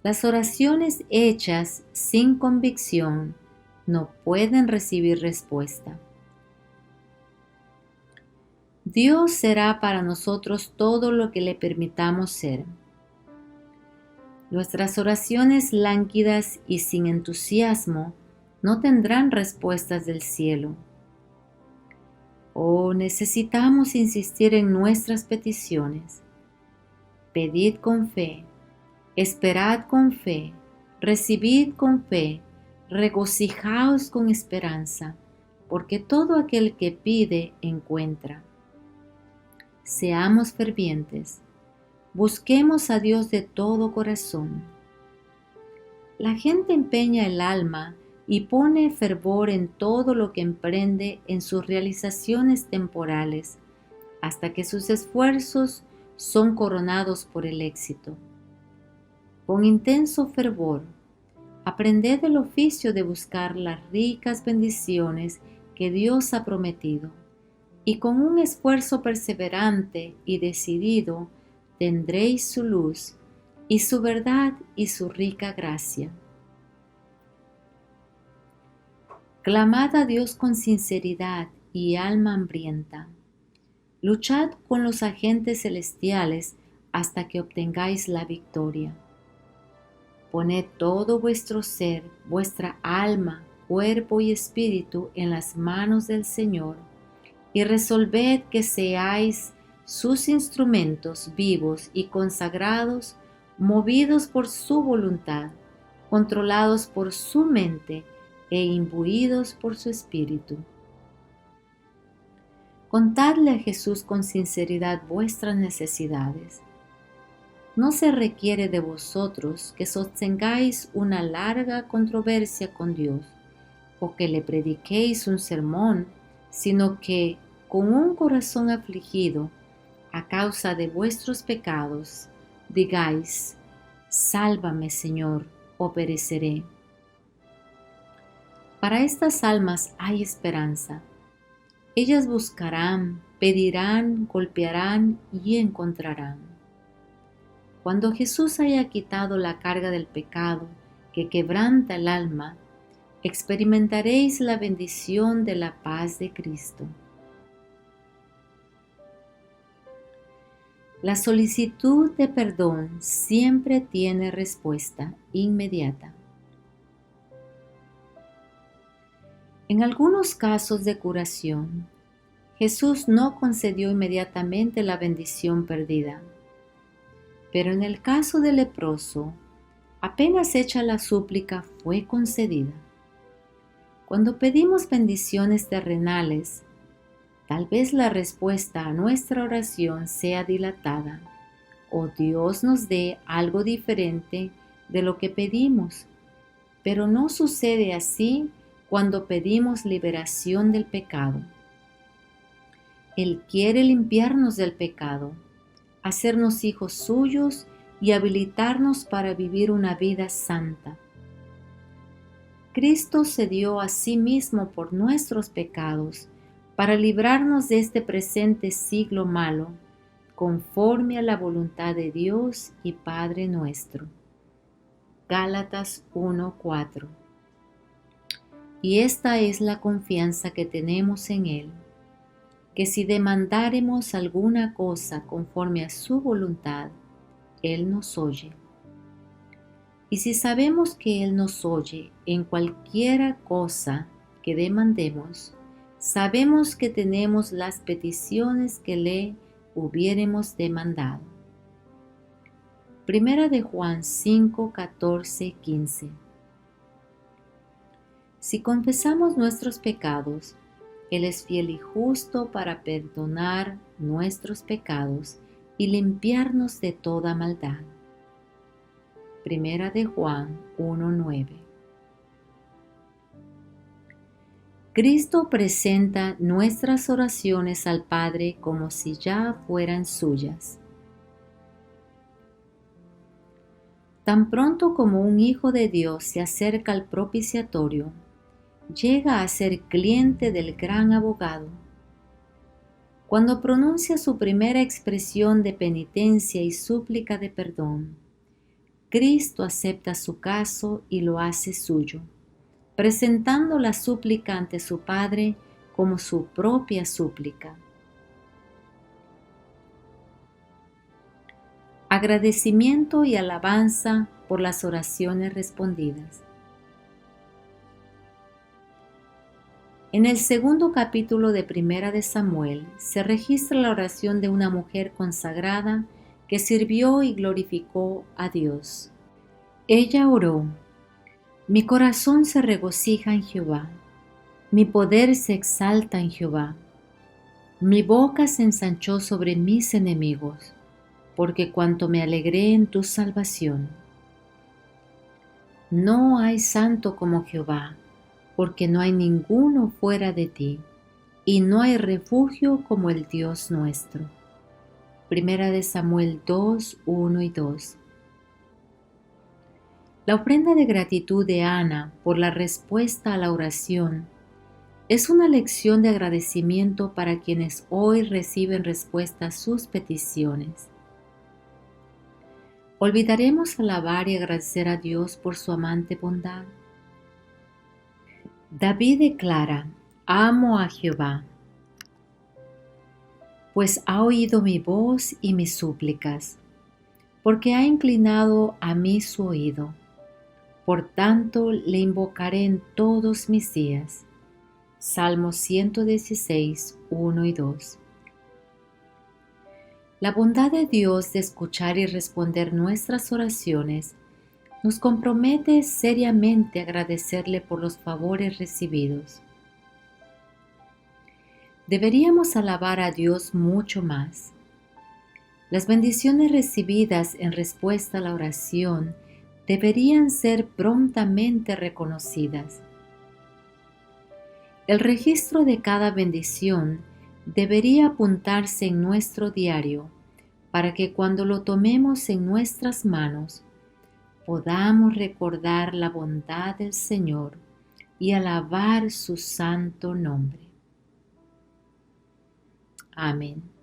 Las oraciones hechas sin convicción no pueden recibir respuesta. Dios será para nosotros todo lo que le permitamos ser. Nuestras oraciones lánguidas y sin entusiasmo no tendrán respuestas del cielo. Necesitamos insistir en nuestras peticiones. Pedid con fe, esperad con fe, recibid con fe, regocijaos con esperanza, porque todo aquel que pide encuentra. Seamos fervientes, busquemos a Dios de todo corazón. La gente empeña el alma y pone fervor en todo lo que emprende en sus realizaciones temporales, hasta que sus esfuerzos son coronados por el éxito. Con intenso fervor, aprended el oficio de buscar las ricas bendiciones que Dios ha prometido, y con un esfuerzo perseverante y decidido tendréis su luz y su verdad y su rica gracia. Clamad a Dios con sinceridad y alma hambrienta. Luchad con los agentes celestiales hasta que obtengáis la victoria. Poned todo vuestro ser, vuestra alma, cuerpo y espíritu en las manos del Señor y resolved que seáis sus instrumentos vivos y consagrados, movidos por su voluntad, controlados por su mente e imbuidos por su Espíritu. Contadle a Jesús con sinceridad vuestras necesidades. No se requiere de vosotros que sostengáis una larga controversia con Dios o que le prediquéis un sermón, sino que con un corazón afligido a causa de vuestros pecados, digáis: Sálvame, Señor, o pereceré. Para estas almas hay esperanza. Ellas buscarán, pedirán, golpearán y encontrarán. Cuando Jesús haya quitado la carga del pecado que quebranta el alma, experimentaréis la bendición de la paz de Cristo. La solicitud de perdón siempre tiene respuesta inmediata. En algunos casos de curación, Jesús no concedió inmediatamente la bendición perdida. Pero en el caso del leproso, apenas hecha la súplica fue concedida. Cuando pedimos bendiciones terrenales, tal vez la respuesta a nuestra oración sea dilatada o Dios nos dé algo diferente de lo que pedimos, pero no sucede así cuando pedimos liberación del pecado. Él quiere limpiarnos del pecado, hacernos hijos suyos y habilitarnos para vivir una vida santa. Cristo se dio a sí mismo por nuestros pecados para librarnos de este presente siglo malo, conforme a la voluntad de Dios y Padre nuestro. Gálatas 1:4. Y esta es la confianza que tenemos en Él, que si demandáremos alguna cosa conforme a su voluntad, Él nos oye. Y si sabemos que Él nos oye en cualquiera cosa que demandemos, sabemos que tenemos las peticiones que le hubiéremos demandado. Primera de Juan 5, 14, 15. Si confesamos nuestros pecados, Él es fiel y justo para perdonar nuestros pecados y limpiarnos de toda maldad. Primera de Juan 1:9. Cristo presenta nuestras oraciones al Padre como si ya fueran suyas. Tan pronto como un hijo de Dios se acerca al propiciatorio, llega a ser cliente del gran abogado. Cuando pronuncia su primera expresión de penitencia y súplica de perdón, Cristo acepta su caso y lo hace suyo, presentando la súplica ante su Padre como su propia súplica. Agradecimiento y alabanza por las oraciones respondidas. En el segundo capítulo de Primera de Samuel se registra la oración de una mujer consagrada que sirvió y glorificó a Dios. Ella oró: Mi corazón se regocija en Jehová, mi poder se exalta en Jehová. Mi boca se ensanchó sobre mis enemigos, porque cuanto me alegré en tu salvación. No hay santo como Jehová, porque no hay ninguno fuera de ti, y no hay refugio como el Dios nuestro. Primera de Samuel 2, 1 y 2. La ofrenda de gratitud de Ana por la respuesta a la oración es una lección de agradecimiento para quienes hoy reciben respuesta a sus peticiones. ¿Olvidaremos alabar y agradecer a Dios por su amante bondad? David declara: Amo a Jehová, pues ha oído mi voz y mis súplicas, porque ha inclinado a mí su oído. Por tanto, le invocaré en todos mis días. Salmo 116, 1 y 2. La bondad de Dios de escuchar y responder nuestras oraciones nos compromete seriamente a agradecerle por los favores recibidos. Deberíamos alabar a Dios mucho más. Las bendiciones recibidas en respuesta a la oración deberían ser prontamente reconocidas. El registro de cada bendición debería apuntarse en nuestro diario para que cuando lo tomemos en nuestras manos podamos recordar la bondad del Señor y alabar su santo nombre. Amén.